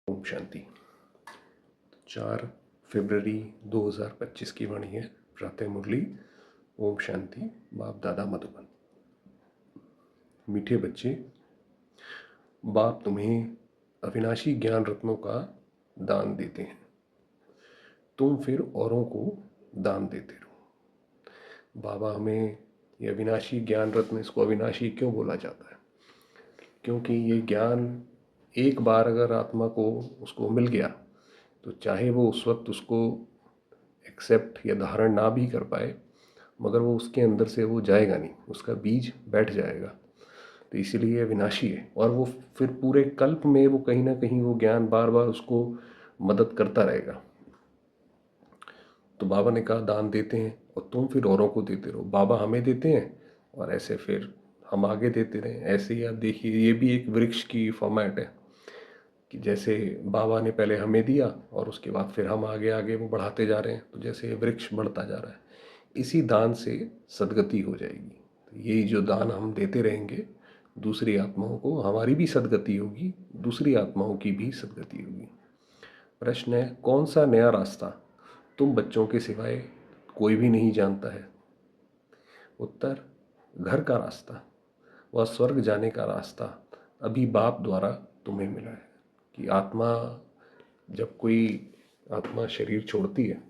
ओम शांति। 4 फरवरी 2025 की वाणी है। प्रातः मुरली। ओम शांति। बाप दादा मधुबन। मीठे बच्चे, बाप तुम्हें अविनाशी ज्ञान रत्नों का दान देते हैं, तुम फिर औरों को दान देते रहो। बाबा हमें ये अविनाशी ज्ञान रत्न, इसको अविनाशी क्यों बोला जाता है? क्योंकि ये ज्ञान एक बार अगर आत्मा को उसको मिल गया तो चाहे वो उस वक्त उसको एक्सेप्ट या धारण ना भी कर पाए, मगर वो उसके अंदर से वो जाएगा नहीं, उसका बीज बैठ जाएगा। तो इसीलिए विनाशी है और वो फिर पूरे कल्प में वो कहीं ना कहीं वो ज्ञान बार बार उसको मदद करता रहेगा। तो बाबा ने कहा दान देते हैं और तुम फिर औरों को देते रहो। बाबा हमें देते हैं और ऐसे फिर हम आगे देते रहें। ऐसे ही आप देखिए, ये भी एक वृक्ष की फॉर्मेट है कि जैसे बाबा ने पहले हमें दिया और उसके बाद फिर हम आगे आगे वो बढ़ाते जा रहे हैं, तो जैसे वृक्ष बढ़ता जा रहा है, इसी दान से सदगति हो जाएगी। तो यही जो दान हम देते रहेंगे दूसरी आत्माओं को, हमारी भी सदगति होगी, दूसरी आत्माओं की भी सदगति होगी। प्रश्न है, कौन सा नया रास्ता तुम बच्चों के सिवाय कोई भी नहीं जानता है? उत्तर, घर का रास्ता, वह स्वर्ग जाने का रास्ता अभी बाप द्वारा तुम्हें मिला है। कि आत्मा, जब कोई आत्मा शरीर छोड़ती है,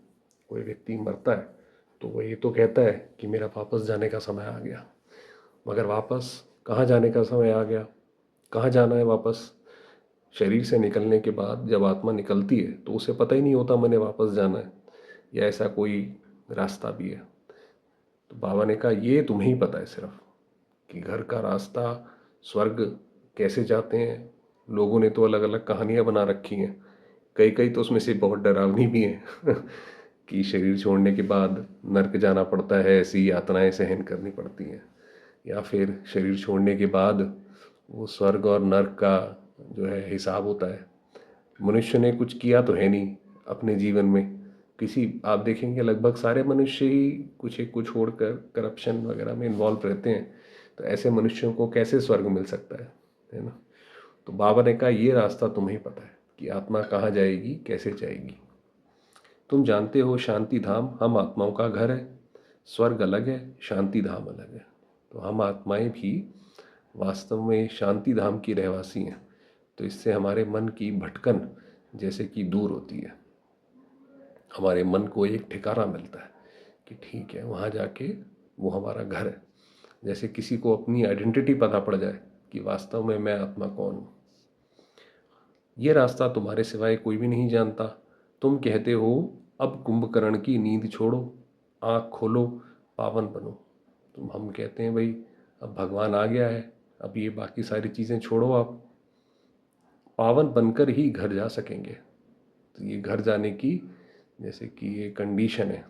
कोई व्यक्ति मरता है, तो वह ये तो कहता है कि मेरा वापस जाने का समय आ गया, मगर वापस कहाँ जाने का समय आ गया? कहाँ जाना है वापस? शरीर से निकलने के बाद जब आत्मा निकलती है तो उसे पता ही नहीं होता मैंने वापस जाना है, या ऐसा कोई रास्ता भी है। तो बाबा ने कहा ये तुम्हें ही पता है सिर्फ, कि घर का रास्ता स्वर्ग कैसे जाते हैं। लोगों ने तो अलग अलग कहानियाँ बना रखी हैं, कई कई तो उसमें से बहुत डरावनी भी हैं कि शरीर छोड़ने के बाद नर्क जाना पड़ता है, ऐसी यातनाएं सहन करनी पड़ती हैं, या फिर शरीर छोड़ने के बाद वो स्वर्ग और नर्क का जो है हिसाब होता है। मनुष्य ने कुछ किया तो है नहीं अपने जीवन में, किसी आप देखेंगे लगभग सारे मनुष्य ही कुछ एक को छोड़कर करप्शन वगैरह में इन्वॉल्व रहते हैं। तो ऐसे मनुष्यों को कैसे स्वर्ग मिल सकता है ना? तो बाबा ने कहा ये रास्ता तुम्हें पता है कि आत्मा कहाँ जाएगी, कैसे जाएगी। तुम जानते हो शांति धाम हम आत्माओं का घर है, स्वर्ग अलग है, शांति धाम अलग है। तो हम आत्माएं भी वास्तव में शांति धाम की रहवासी हैं। तो इससे हमारे मन की भटकन जैसे कि दूर होती है, हमारे मन को एक ठिकाना मिलता है कि ठीक है, वहाँ जाके वो हमारा घर है। जैसे किसी को अपनी आइडेंटिटी पता पड़ जाए कि वास्तव में मैं आत्मा कौन हूँ। ये रास्ता तुम्हारे सिवाय कोई भी नहीं जानता। तुम कहते हो अब कुंभकर्ण की नींद छोड़ो, आँख खोलो, पावन बनो। हम कहते हैं भाई अब भगवान आ गया है, अब ये बाकी सारी चीज़ें छोड़ो, आप पावन बनकर ही घर जा सकेंगे। तो ये घर जाने की जैसे कि ये कंडीशन है।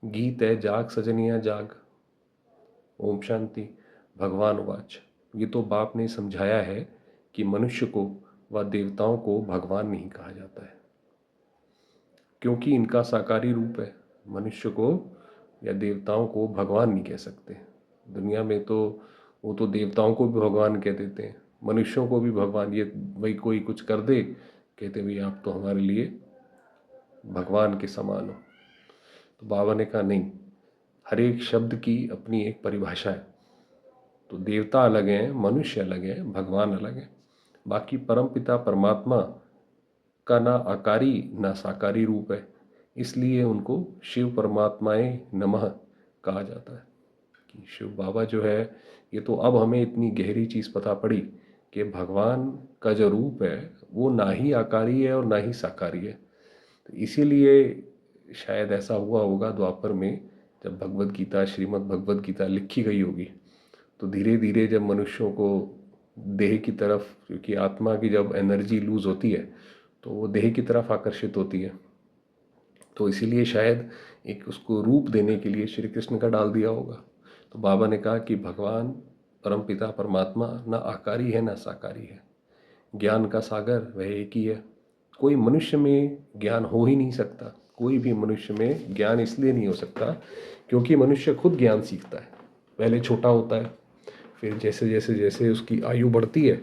गीत है जाग सजनिया जाग। ओम शांति। भगवान वाच। ये तो बाप ने समझाया है कि मनुष्य को व देवताओं को भगवान नहीं कहा जाता है, क्योंकि इनका साकारी रूप है। मनुष्य को या देवताओं को भगवान नहीं कह सकते। दुनिया में तो वो तो देवताओं को भी भगवान कह देते हैं, मनुष्यों को भी भगवान। ये भाई कोई कुछ कर दे, कहते भाई आप तो हमारे लिए भगवान के समान हो। तो बाबा ने कहा नहीं, हर एक शब्द की अपनी एक परिभाषा है। तो देवता अलग हैं, मनुष्य अलग हैं, भगवान अलग है। बाकी परमपिता परमात्मा का ना आकारी ना साकारी रूप है, इसलिए उनको शिव परमात्माएं नमः कहा जाता है। कि शिव बाबा जो है, ये तो अब हमें इतनी गहरी चीज़ पता पड़ी कि भगवान का जो रूप है वो ना ही आकारी है और ना ही साकारी है। तो इसीलिए शायद ऐसा हुआ होगा द्वापर में, जब भगवत गीता, श्रीमद् भगवत गीता लिखी गई होगी, तो धीरे धीरे जब मनुष्यों को देह की तरफ, क्योंकि आत्मा की जब एनर्जी लूज होती है तो वो देह की तरफ आकर्षित होती है, तो इसीलिए शायद एक उसको रूप देने के लिए श्री कृष्ण का डाल दिया होगा। तो बाबा ने कहा कि भगवान परमपिता परमात्मा ना आकारी है ना साकारी है, ज्ञान का सागर वह एक ही है। कोई मनुष्य में ज्ञान हो ही नहीं सकता। कोई भी मनुष्य में ज्ञान इसलिए नहीं हो सकता क्योंकि मनुष्य खुद ज्ञान सीखता है। पहले छोटा होता है, फिर जैसे जैसे जैसे उसकी आयु बढ़ती है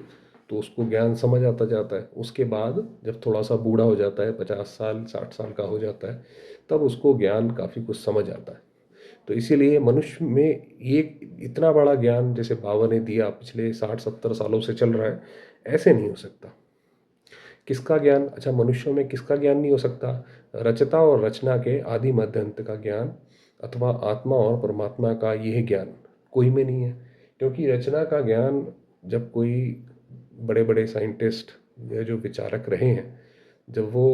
तो उसको ज्ञान समझ आता जाता है। उसके बाद जब थोड़ा सा बूढ़ा हो जाता है, 50 साल 60 साल का हो जाता है, तब उसको ज्ञान काफ़ी कुछ समझ आता है। तो इसीलिए मनुष्य में ये इतना बड़ा ज्ञान जैसे बाबा ने दिया पिछले 60 70 सालों से चल रहा है, ऐसे नहीं हो सकता। किसका ज्ञान, अच्छा मनुष्यों में किसका ज्ञान नहीं हो सकता? रचता और रचना के आदि मध्य अंत का ज्ञान, अथवा आत्मा और परमात्मा का यह ज्ञान कोई में नहीं है। क्योंकि रचना का ज्ञान जब कोई बड़े बड़े साइंटिस्ट या जो विचारक रहे हैं, जब वो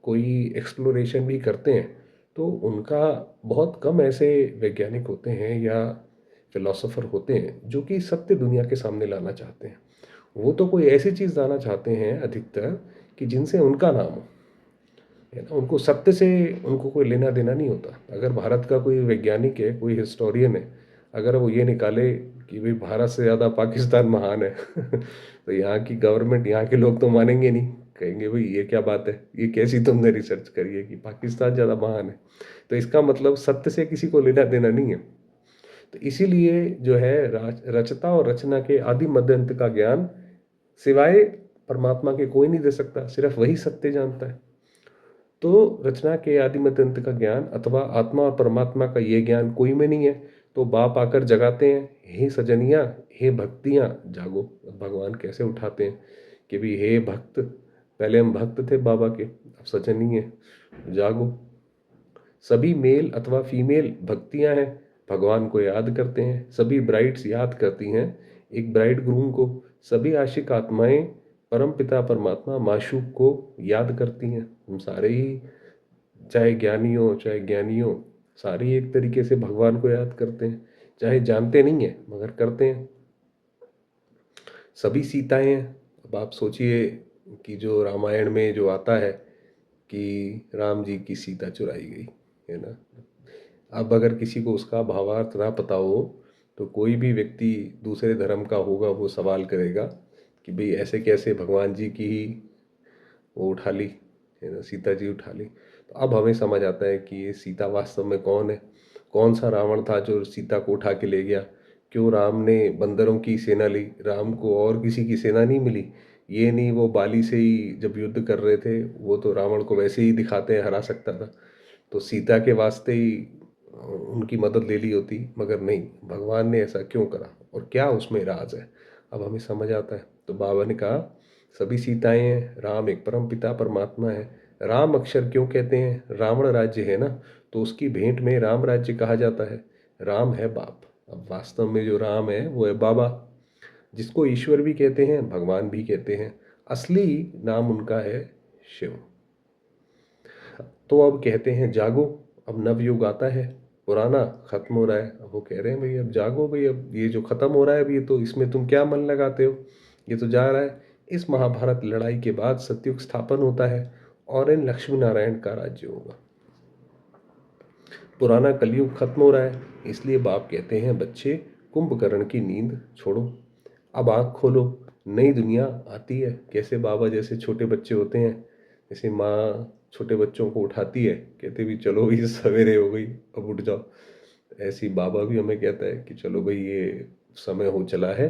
कोई एक्सप्लोरेशन भी करते हैं, तो उनका बहुत कम ऐसे वैज्ञानिक होते हैं या फिलोसोफर होते हैं जो कि सत्य दुनिया के सामने लाना चाहते हैं। वो तो कोई ऐसी चीज़ लाना चाहते हैं अधिकतर कि जिनसे उनका नाम हो, है ना। उनको सत्य से उनको कोई लेना देना नहीं होता। अगर भारत का कोई वैज्ञानिक है, कोई हिस्टोरियन है, अगर वो ये निकाले कि भाई भारत से ज़्यादा पाकिस्तान महान है तो यहाँ की गवर्नमेंट, यहाँ के लोग तो मानेंगे नहीं, कहेंगे भाई ये क्या बात है, ये कैसी तुमने रिसर्च करी है कि पाकिस्तान ज़्यादा महान है। तो इसका मतलब सत्य से किसी को लेना देना नहीं है। तो इसीलिए जो है रचता और रचना के आदि मध्य अंत का ज्ञान सिवाय परमात्मा के कोई नहीं दे सकता, सिर्फ वही सत्य जानता है। तो रचना के आदि मध्य अंत का ज्ञान अथवा आत्मा और परमात्मा का ये ज्ञान कोई में नहीं है। तो बाप आकर जगाते हैं, हे सजनिया, हे भक्तियाँ जागो। अब भगवान कैसे उठाते हैं कि भी हे भक्त, पहले हम भक्त थे बाबा के, अब सजनीय जागो। सभी मेल अथवा फीमेल भक्तियां हैं, भगवान को याद करते हैं। सभी ब्राइड्स याद करती हैं एक ब्राइड ग्रूम को। सभी आशिक आत्माएं परम पिता परमात्मा माशूक को याद करती हैं। हम सारे ही, चाहे ज्ञानी हो चाहे ज्ञानी हो, सारे एक तरीके से भगवान को याद करते हैं, चाहे जानते नहीं है मगर करते हैं। सभी सीताएं हैं। अब आप सोचिए कि जो रामायण में जो आता है कि राम जी की सीता चुराई गई, है ना। अब अगर किसी को उसका भावार्थ ना पता हो, तो कोई भी व्यक्ति दूसरे धर्म का होगा वो सवाल करेगा कि भाई ऐसे कैसे भगवान जी की ही वो उठा ली, है ना, सीता जी उठा ली। तो अब हमें समझ आता है कि ये सीता वास्तव में कौन है। कौन सा रावण था जो सीता को उठा के ले गया? क्यों राम ने बंदरों की सेना ली, राम को और किसी की सेना नहीं मिली? ये नहीं वो बाली से ही जब युद्ध कर रहे थे, वो तो रावण को वैसे ही दिखाते हैं हरा सकता था, तो सीता के वास्ते ही उनकी मदद ले ली होती। मगर नहीं, भगवान ने ऐसा क्यों करा और क्या उसमें राज है, अब हमें समझ आता है। तो बाबा ने कहा सभी सीताएं हैं, राम एक परम पिता परमात्मा है। राम अक्षर क्यों कहते हैं? रावण राज्य है ना, तो उसकी भेंट में राम राज्य कहा जाता है। राम है बाप। अब वास्तव में जो राम है वो है बाबा, जिसको ईश्वर भी कहते हैं, भगवान भी कहते हैं। असली नाम उनका है शिव। तो अब कहते हैं जागो, अब नवयुग आता है, पुराना खत्म हो रहा है। अब वो कह रहे हैं भाई अब जागो भाई, अब ये जो खत्म हो रहा है, अब ये तो इसमें तुम क्या मन लगाते हो, ये तो जा रहा है। इस महाभारत लड़ाई के बाद सतयुग स्थापन होता है और इन लक्ष्मी नारायण का राज्य होगा। पुराना कलयुग खत्म हो रहा है, इसलिए बाप कहते हैं बच्चे कुंभकर्ण की नींद छोड़ो, अब आँख खोलो, नई दुनिया आती है। कैसे बाबा जैसे छोटे बच्चे होते हैं, जैसे माँ छोटे बच्चों को उठाती है, कहते भी चलो भाई सवेरे हो गई अब उठ जाओ, ऐसी बाबा भी हमें कहता है कि चलो भाई ये समय हो चला है,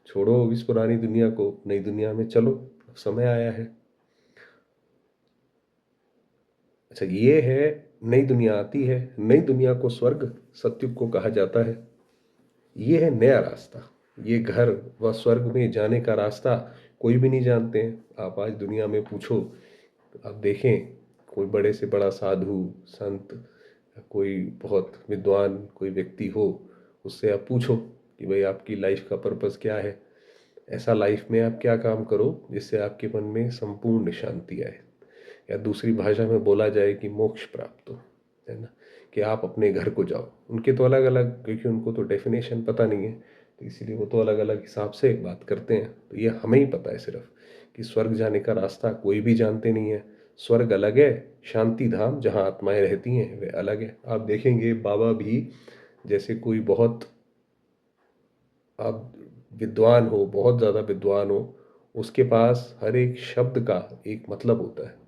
छोड़ो इस पुरानी दुनिया को, नई दुनिया में चलो, अब समय आया है। अच्छा ये है, नई दुनिया आती है, नई दुनिया को स्वर्ग सत्युग को कहा जाता है। ये है नया रास्ता, ये घर व स्वर्ग में जाने का रास्ता कोई भी नहीं जानते हैं। आप आज दुनिया में पूछो, आप देखें कोई बड़े से बड़ा साधु संत, कोई बहुत विद्वान कोई व्यक्ति हो, उससे आप पूछो कि भाई आपकी लाइफ का पर्पस क्या है, ऐसा लाइफ में आप क्या काम करो जिससे आपके मन में संपूर्ण शांति आए, या दूसरी भाषा में बोला जाए कि मोक्ष प्राप्त हो, है ना, कि आप अपने घर को जाओ। उनके तो अलग अलग, क्योंकि उनको तो डेफिनेशन पता नहीं है, तो इसीलिए वो तो अलग अलग हिसाब से बात करते हैं। तो ये हमें ही पता है सिर्फ कि स्वर्ग जाने का रास्ता कोई भी जानते नहीं है। स्वर्ग अलग है, शांति धाम जहाँ आत्माएं रहती हैं वे अलग है। आप देखेंगे बाबा भी, जैसे कोई बहुत आप विद्वान हो, बहुत ज़्यादा विद्वान हो, उसके पास हर एक शब्द का एक मतलब होता है।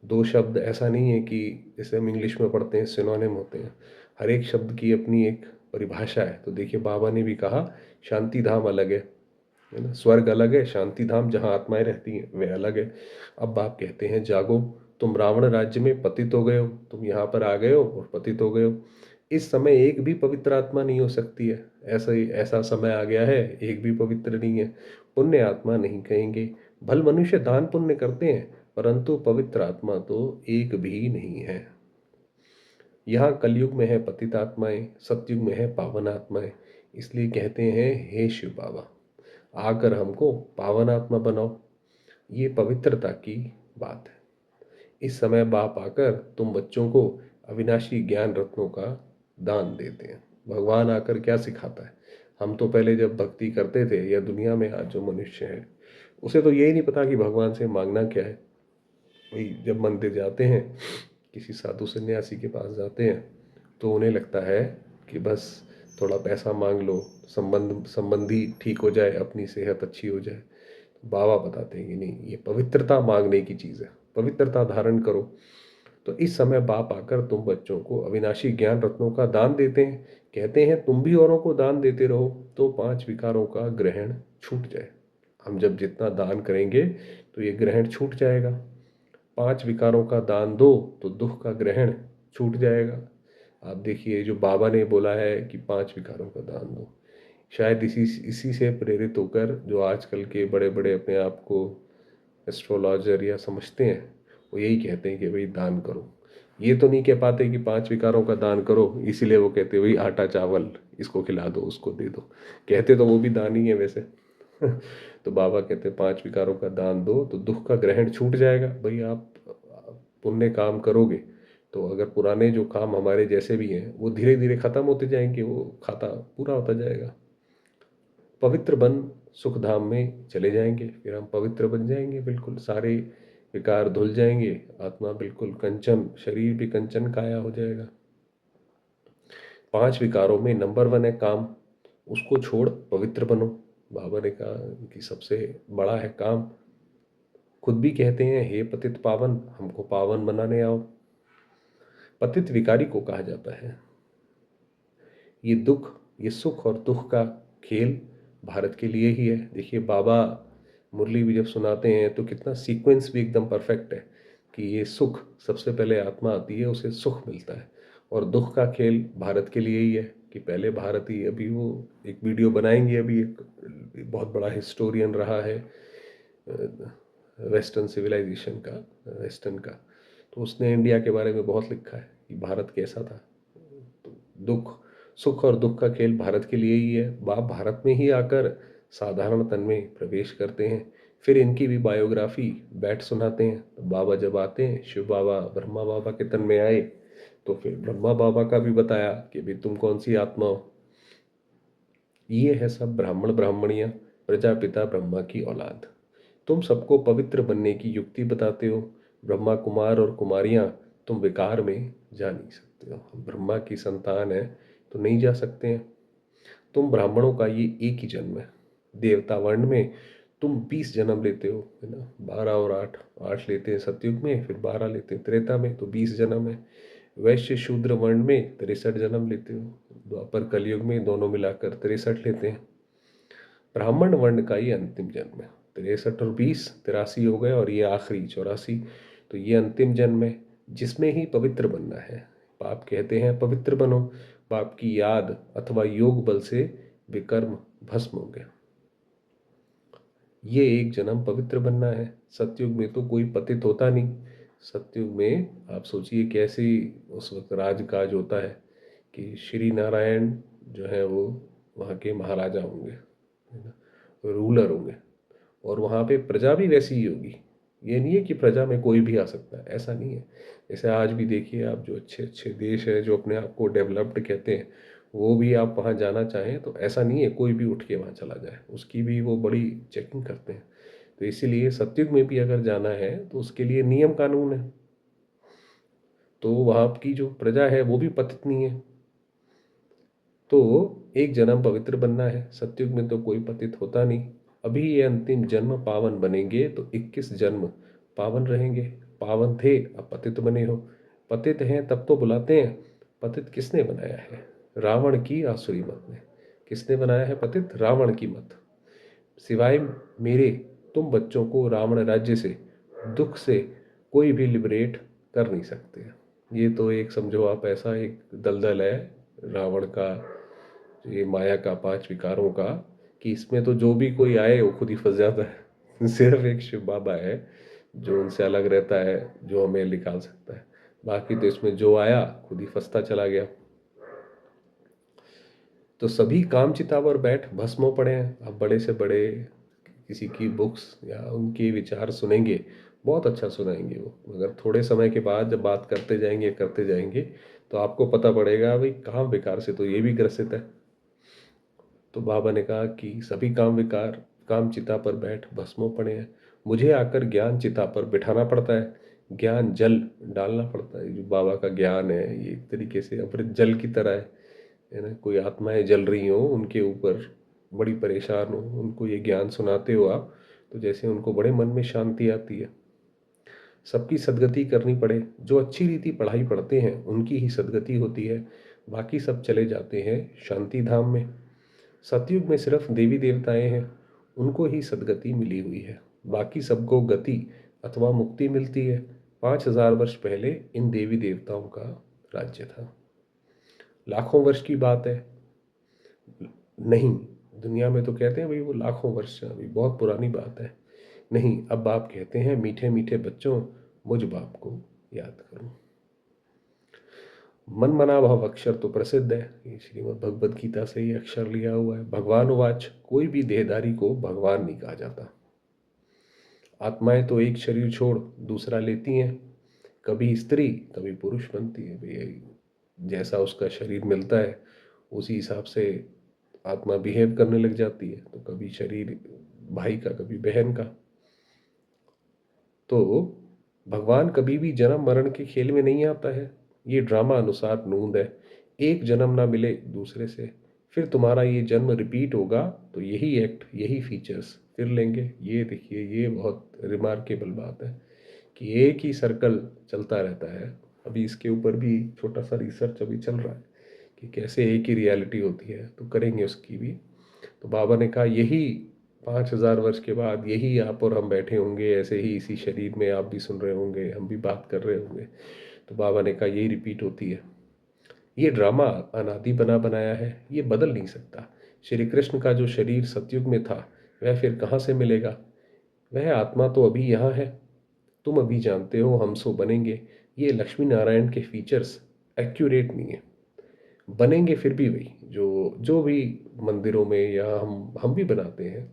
दो शब्द ऐसा नहीं है कि जैसे हम इंग्लिश में पढ़ते हैं सिनोनिम होते हैं, हर एक शब्द की अपनी एक परिभाषा है। तो देखिए बाबा ने भी कहा शांति धाम अलग है, है ना। स्वर्ग अलग है, शांति धाम जहाँ आत्माएं रहती हैं वह अलग है। अब बाप कहते हैं जागो, तुम रावण राज्य में पतित हो गए हो, तुम यहाँ पर आ गए हो और पतित हो गए हो। इस समय एक भी पवित्र आत्मा नहीं हो सकती है। ऐसा ही ऐसा समय आ गया है, एक भी पवित्र नहीं है। पुण्य आत्मा नहीं कहेंगे। भल मनुष्य दान पुण्य करते हैं, परंतु पवित्र आत्मा तो एक भी नहीं है। यहाँ कलयुग में है पतित आत्माएं, सतयुग में है पावन आत्माएं। इसलिए कहते हैं हे शिव बाबा, आकर हमको पावन आत्मा बनाओ। ये पवित्रता की बात है। इस समय बाप आकर तुम बच्चों को अविनाशी ज्ञान रत्नों का दान देते हैं। भगवान आकर क्या सिखाता है? हम तो पहले जब भक्ति करते थे, या दुनिया में आज जो मनुष्य है उसे तो यही नहीं पता कि भगवान से मांगना क्या है। वही जब मंदिर जाते हैं, किसी साधु सन्यासी के पास जाते हैं, तो उन्हें लगता है कि बस थोड़ा पैसा मांग लो, संबंधी ठीक हो जाए, अपनी सेहत अच्छी हो जाए। बाबा बताते हैं कि नहीं, ये पवित्रता मांगने की चीज़ है, पवित्रता धारण करो। तो इस समय बाप आकर तुम बच्चों को अविनाशी ज्ञान रत्नों का दान देते हैं। कहते हैं तुम भी औरों को दान देते रहो, तो 5 विकारों का ग्रहण छूट जाए। हम जब जितना दान करेंगे तो ये ग्रहण छूट जाएगा। 5 विकारों का दान दो तो दुख का ग्रहण छूट जाएगा। आप देखिए, जो बाबा ने बोला है कि 5 विकारों का दान दो, शायद इसी इसी से प्रेरित होकर जो आजकल के बड़े बड़े अपने आप को एस्ट्रोलॉजर या समझते हैं, वो यही कहते हैं कि भाई दान करो। ये तो नहीं कह पाते कि 5 विकारों का दान करो, इसीलिए वो कहते हैं भाई आटा चावल इसको खिला दो, उसको दे दो। कहते तो वो भी दान ही है वैसे। तो बाबा कहते हैं 5 विकारों का दान दो तो दुख का ग्रहण छूट जाएगा। भाई आप पुण्य काम करोगे तो अगर पुराने जो काम हमारे जैसे भी हैं वो धीरे धीरे खत्म होते जाएंगे, वो खाता पूरा होता जाएगा। पवित्र बन सुख धाम में चले जाएंगे, फिर हम पवित्र बन जाएंगे, बिल्कुल सारे विकार धुल जाएंगे। आत्मा बिल्कुल कंचन, शरीर भी कंचन काया हो जाएगा। 5 विकारों में नंबर 1 है काम, उसको छोड़ पवित्र बनो। बाबा ने कहा कि सबसे बड़ा है काम। खुद भी कहते हैं हे पतित पावन, हमको पावन बनाने आओ। पतित विकारी को कहा जाता है। ये दुख, ये सुख और दुख का खेल भारत के लिए ही है। देखिए बाबा मुरली भी जब सुनाते हैं तो कितना सीक्वेंस भी एकदम परफेक्ट है कि ये सुख, सबसे पहले आत्मा आती है, उसे सुख मिलता है। और दुख का खेल भारत के लिए ही है कि पहले भारत ही, अभी वो एक वीडियो बनाएंगे, अभी एक बहुत बड़ा हिस्टोरियन रहा है वेस्टर्न सिविलाइजेशन का, वेस्टर्न का, तो उसने इंडिया के बारे में बहुत लिखा है कि भारत कैसा था। तो दुख, सुख और दुख का खेल भारत के लिए ही है। बाप भारत में ही आकर साधारण तन में प्रवेश करते हैं, फिर इनकी भी बायोग्राफी बैठ सुनाते हैं। तो बाबा जब आते हैं, शिव बाबा ब्रह्मा बाबा के तन में आए, तो फिर ब्रह्मा बाबा का भी बताया कि भाई तुम कौन सी आत्मा हो। ये है सब ब्राह्मण ब्राह्मणियाँ, प्रजापिता ब्रह्मा की औलाद। तुम सबको पवित्र बनने की युक्ति बताते हो। ब्रह्मा कुमार और कुमारियाँ, तुम विकार में जा नहीं सकते हो। हम ब्रह्मा की संतान है तो नहीं जा सकते हैं। तुम ब्राह्मणों का ये एक ही जन्म है। देवता वर्ण में तुम 20 जन्म लेते हो, है ना। 12 और 8, 8 लेते हैं सतयुग में, फिर 12 लेते हैं त्रेता में, तो 20 जन्म है। वैश्य शूद्र वर्ण में 63 जन्म लेते हो। द्वापर कलयुग में दोनों मिलाकर 63 लेते हैं। ब्राह्मण वर्ण का ये अंतिम जन्म है। 63 और 20 83 हो गए, और ये आखिरी 84, तो ये अंतिम जन्म है जिसमें ही पवित्र बनना है। बाप कहते हैं पवित्र बनो। बाप की याद अथवा योग बल से विकर्म भस्म हो गया। ये एक जन्म पवित्र बनना है। सतयुग में तो कोई पतित होता नहीं। सतयुग में आप सोचिए कैसे उस वक्त राजकाज होता है कि श्री नारायण जो है वो वहाँ के महाराजा होंगे, है ना, रूलर होंगे। और वहाँ पे प्रजा भी वैसी ही होगी। ये नहीं है कि प्रजा में कोई भी आ सकता है, ऐसा नहीं है। जैसे आज भी देखिए आप, जो अच्छे अच्छे देश है जो अपने आप को डेवलप्ड कहते हैं, वो भी आप वहाँ जाना चाहें तो ऐसा नहीं है कोई भी उठ के वहाँ चला जाए, उसकी भी वो बड़ी चेकिंग करते हैं। तो इसीलिए सतयुग में भी अगर जाना है तो उसके लिए नियम कानून है। तो वहाँ की जो प्रजा है वो भी पतित नहीं है। तो एक जन्म पवित्र बनना है। सतयुग में तो कोई पतित होता नहीं। अभी ये अंतिम जन्म पावन बनेंगे तो 21 जन्म पावन रहेंगे। पावन थे अब पतित बने हो। पतित हैं तब तो बुलाते हैं। पतित किसने बनाया है? रावण की आसुरी मत ने। किसने बनाया है पतित? रावण की मत। सिवाय मेरे तुम बच्चों को रावण राज्य से, दुख से कोई भी लिबरेट कर नहीं सकते। ये तो एक समझो आप ऐसा एक दलदल है रावण का, ये माया का, पांच विकारों का, कि इसमें तो जो भी कोई आए वो खुद ही फंस जाता है। सिर्फ एक शिव बाबा है जो उनसे अलग रहता है, जो हमें निकाल सकता है। बाकी तो इसमें जो आया खुद ही फंसता चला गया। तो सभी काम चितावर बैठ भस्मों पड़े हैं। अब बड़े से बड़े किसी की बुक्स या उनके विचार सुनेंगे, बहुत अच्छा सुनाएंगे वो, मगर थोड़े समय के बाद जब बात करते जाएंगे तो आपको पता पड़ेगा भाई काम विकार से तो ये भी ग्रसित है। तो बाबा ने कहा कि सभी काम विकार काम चिता पर बैठ भस्मों पड़े हैं, मुझे आकर ज्ञान चिता पर बिठाना पड़ता है, ज्ञान जल डालना पड़ता है। जो बाबा का ज्ञान है ये एक तरीके से अमृत जल की तरह है ना। कोई आत्माएं जल रही हो, उनके ऊपर बड़ी परेशान हो, उनको ये ज्ञान सुनाते हो आप, तो जैसे उनको बड़े मन में शांति आती है। सबकी सदगति करनी पड़े, जो अच्छी रीति पढ़ाई पढ़ते हैं उनकी ही सदगति होती है, बाकी सब चले जाते हैं शांति धाम में। सतयुग में सिर्फ देवी देवताएं हैं, उनको ही सदगति मिली हुई है, बाकी सबको गति अथवा मुक्ति मिलती है। 5000 वर्ष पहले इन देवी देवताओं का राज्य था। लाखों वर्ष की बात है नहीं, दुनिया में तो कहते हैं भाई वो लाखों वर्ष अभी बहुत पुरानी बात है। नहीं, अब बाप कहते हैं मीठे मीठे बच्चों, मुझ बाप को याद करो। मन मना भाव अक्षर तो प्रसिद्ध है, ये श्रीमद् भगवद गीता से ही अक्षर लिया हुआ है। भगवान उवाच, कोई भी देहधारी को भगवान नहीं कहा जाता। आत्माएं तो एक शरीर छोड़ दूसरा लेती हैं, कभी स्त्री कभी पुरुष बनती है भैया। जैसा उसका शरीर मिलता है उसी हिसाब से आत्मा बिहेव करने लग जाती है। तो कभी शरीर भाई का, कभी बहन का। तो भगवान कभी भी जन्म मरण के खेल में नहीं आता है, ये ड्रामा अनुसार नूंद है। एक जन्म ना मिले दूसरे से, फिर तुम्हारा ये जन्म रिपीट होगा, तो यही एक्ट यही फीचर्स फिर लेंगे। ये देखिए, ये बहुत रिमार्केबल बात है कि एक ही सर्कल चलता रहता है। अभी इसके ऊपर भी छोटा सा रिसर्च अभी चल रहा है कि कैसे एक ही रियलिटी होती है, तो करेंगे उसकी भी। तो बाबा ने कहा यही 5000 वर्ष के बाद यही आप और हम बैठे होंगे, ऐसे ही इसी शरीर में आप भी सुन रहे होंगे, हम भी बात कर रहे होंगे। तो बाबा ने कहा यही रिपीट होती है। ये ड्रामा अनादि बना बनाया है, ये बदल नहीं सकता। श्री कृष्ण का जो शरीर सतयुग में था वह फिर कहाँ से मिलेगा? वह आत्मा तो अभी यहाँ है, तुम अभी जानते हो हम सो बनेंगे। ये लक्ष्मी नारायण के फीचर्स एक्यूरेट नहीं है, बनेंगे फिर भी वही जो जो भी मंदिरों में या हम भी बनाते हैं,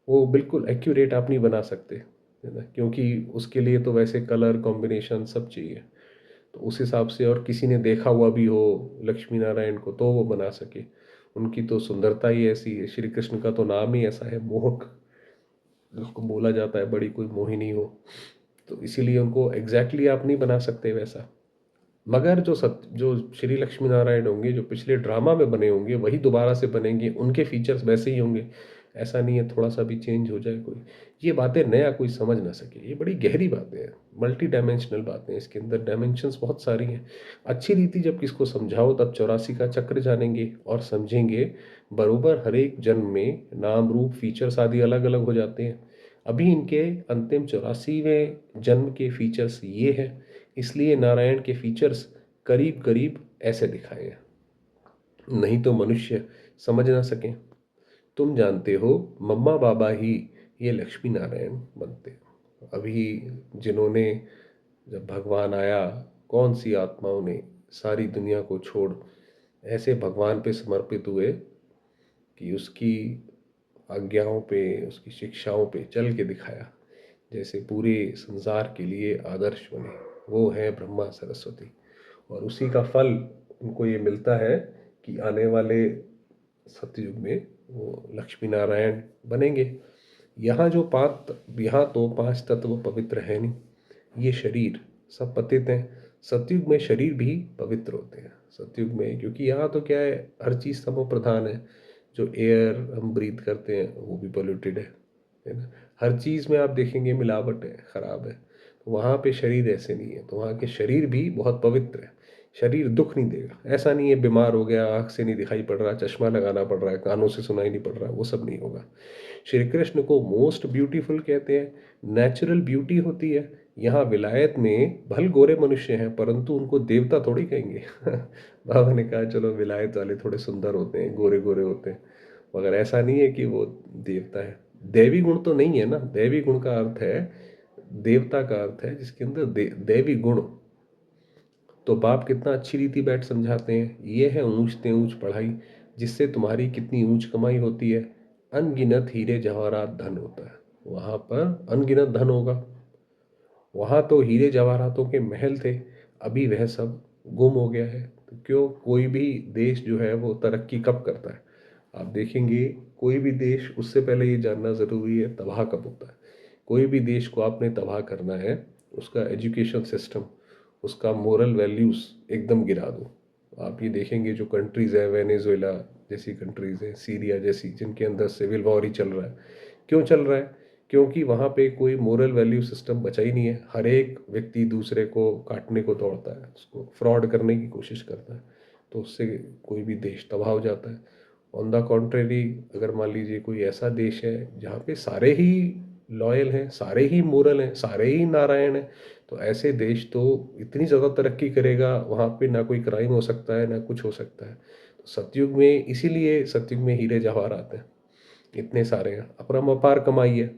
वो बिल्कुल एक्यूरेट आप नहीं बना सकते, है ना। क्योंकि उसके लिए तो वैसे कलर कॉम्बिनेशन सब चाहिए। तो उस हिसाब से, और किसी ने देखा हुआ भी हो लक्ष्मी नारायण को तो वो बना सके। उनकी तो सुंदरता ही ऐसी है, श्री कृष्ण का तो नाम ही ऐसा है मोहक, उसको बोला जाता है बड़ी कोई मोहिनी हो। तो इसीलिए उनको एग्जैक्टली आप नहीं बना सकते वैसा। मगर जो श्री लक्ष्मी नारायण होंगे, जो पिछले ड्रामा में बने होंगे वही दोबारा से बनेंगे, उनके फीचर्स वैसे ही होंगे। ऐसा नहीं है थोड़ा सा भी चेंज हो जाए कोई, ये बातें नया कोई समझ ना सके। ये बड़ी गहरी बातें हैं, मल्टी डायमेंशनल बातें हैं, इसके अंदर डायमेंशंस बहुत सारी हैं। अच्छी रीति जब किसको समझाओ तब 84 का चक्र जानेंगे और समझेंगे। बरोबर हर एक जन्म में नाम रूप फीचर्स आदि अलग अलग हो जाते हैं। अभी इनके अंतिम 84वें जन्म के फीचर्स ये हैं, इसलिए नारायण के फीचर्स करीब करीब ऐसे दिखाए हैं, नहीं तो मनुष्य समझ ना सकें। तुम जानते हो मम्मा बाबा ही ये लक्ष्मी नारायण बनते। अभी जिन्होंने, जब भगवान आया, कौन सी आत्माओं ने सारी दुनिया को छोड़ ऐसे भगवान पे समर्पित हुए कि उसकी आज्ञाओं पे, उसकी शिक्षाओं पे चल के दिखाया, जैसे पूरे संसार के लिए आदर्श बने। वो है ब्रह्मा सरस्वती, और उसी का फल उनको ये मिलता है कि आने वाले सतयुग में वो लक्ष्मी नारायण बनेंगे। यहाँ जो यहाँ तो पांच तत्व पवित्र है नहीं, ये शरीर सब पतित हैं। सतयुग में शरीर भी पवित्र होते हैं सतयुग में, क्योंकि यहाँ तो क्या है, हर चीज़ तमो प्रधान है। जो एयर हम ब्रीथ करते हैं वो भी पोल्यूटेड है ना। हर चीज़ में आप देखेंगे मिलावट है, खराब है। तो वहाँ पे शरीर ऐसे नहीं है, तो वहाँ के शरीर भी बहुत पवित्र है। शरीर दुख नहीं देगा, ऐसा नहीं है बीमार हो गया, आँख से नहीं दिखाई पड़ रहा, चश्मा लगाना पड़ रहा है, कानों से सुनाई नहीं पड़ रहा, वो सब नहीं होगा। श्री कृष्ण को मोस्ट ब्यूटीफुल कहते हैं, नेचुरल ब्यूटी होती है। यहाँ विलायत में भल गोरे मनुष्य हैं परंतु उनको देवता थोड़ी कहेंगे। बाबा ने कहा चलो विलायत वाले थोड़े सुंदर होते हैं, गोरे गोरे होते हैं, मगर ऐसा नहीं है कि वो देवता है। दैवी गुण तो नहीं है ना, दैवी गुण का अर्थ है, देवता का अर्थ है जिसके अंदर दैवी गुण। तो बाप कितना अच्छी रीति बैठ समझाते हैं, ये है ऊंच ते ऊंच पढ़ाई, जिससे तुम्हारी कितनी ऊंच कमाई होती है। अनगिनत हीरे जवाहरात धन होता है, वहां पर अनगिनत धन होगा। वहां तो हीरे जवाहरातों के महल थे, अभी वह सब गुम हो गया है। तो क्यों, कोई भी देश जो है वो तरक्की कब करता है, आप देखेंगे कोई भी देश, उससे पहले ये जानना ज़रूरी है तबाह कब होता है। कोई भी देश को आपने तबाह करना है, उसका एजुकेशन सिस्टम, उसका मोरल वैल्यूज़ एकदम गिरा दो। आप ये देखेंगे जो कंट्रीज़ है, वेनेजुएला जैसी कंट्रीज़ है, सीरिया जैसी, जिनके अंदर सिविल वॉर ही चल रहा है। क्यों चल रहा है? क्योंकि वहाँ पे कोई मोरल वैल्यू सिस्टम बचा ही नहीं है। हर एक व्यक्ति दूसरे को काटने को दौड़ता है, उसको फ्रॉड करने की कोशिश करता है, तो उससे कोई भी देश तबाह हो जाता है। ऑन द कॉन्ट्रेरी, अगर मान लीजिए कोई ऐसा देश है जहाँ पे सारे ही लॉयल हैं, सारे ही मोरल हैं, सारे ही नारायण हैं, तो ऐसे देश तो इतनी ज़्यादा तरक्की करेगा, वहाँ पे ना कोई क्राइम हो सकता है ना कुछ हो सकता है। तो सतयुग में, इसीलिए सतयुग में हीरे जवाहरात हैं इतने सारे हैं, अपरंपार कमाई है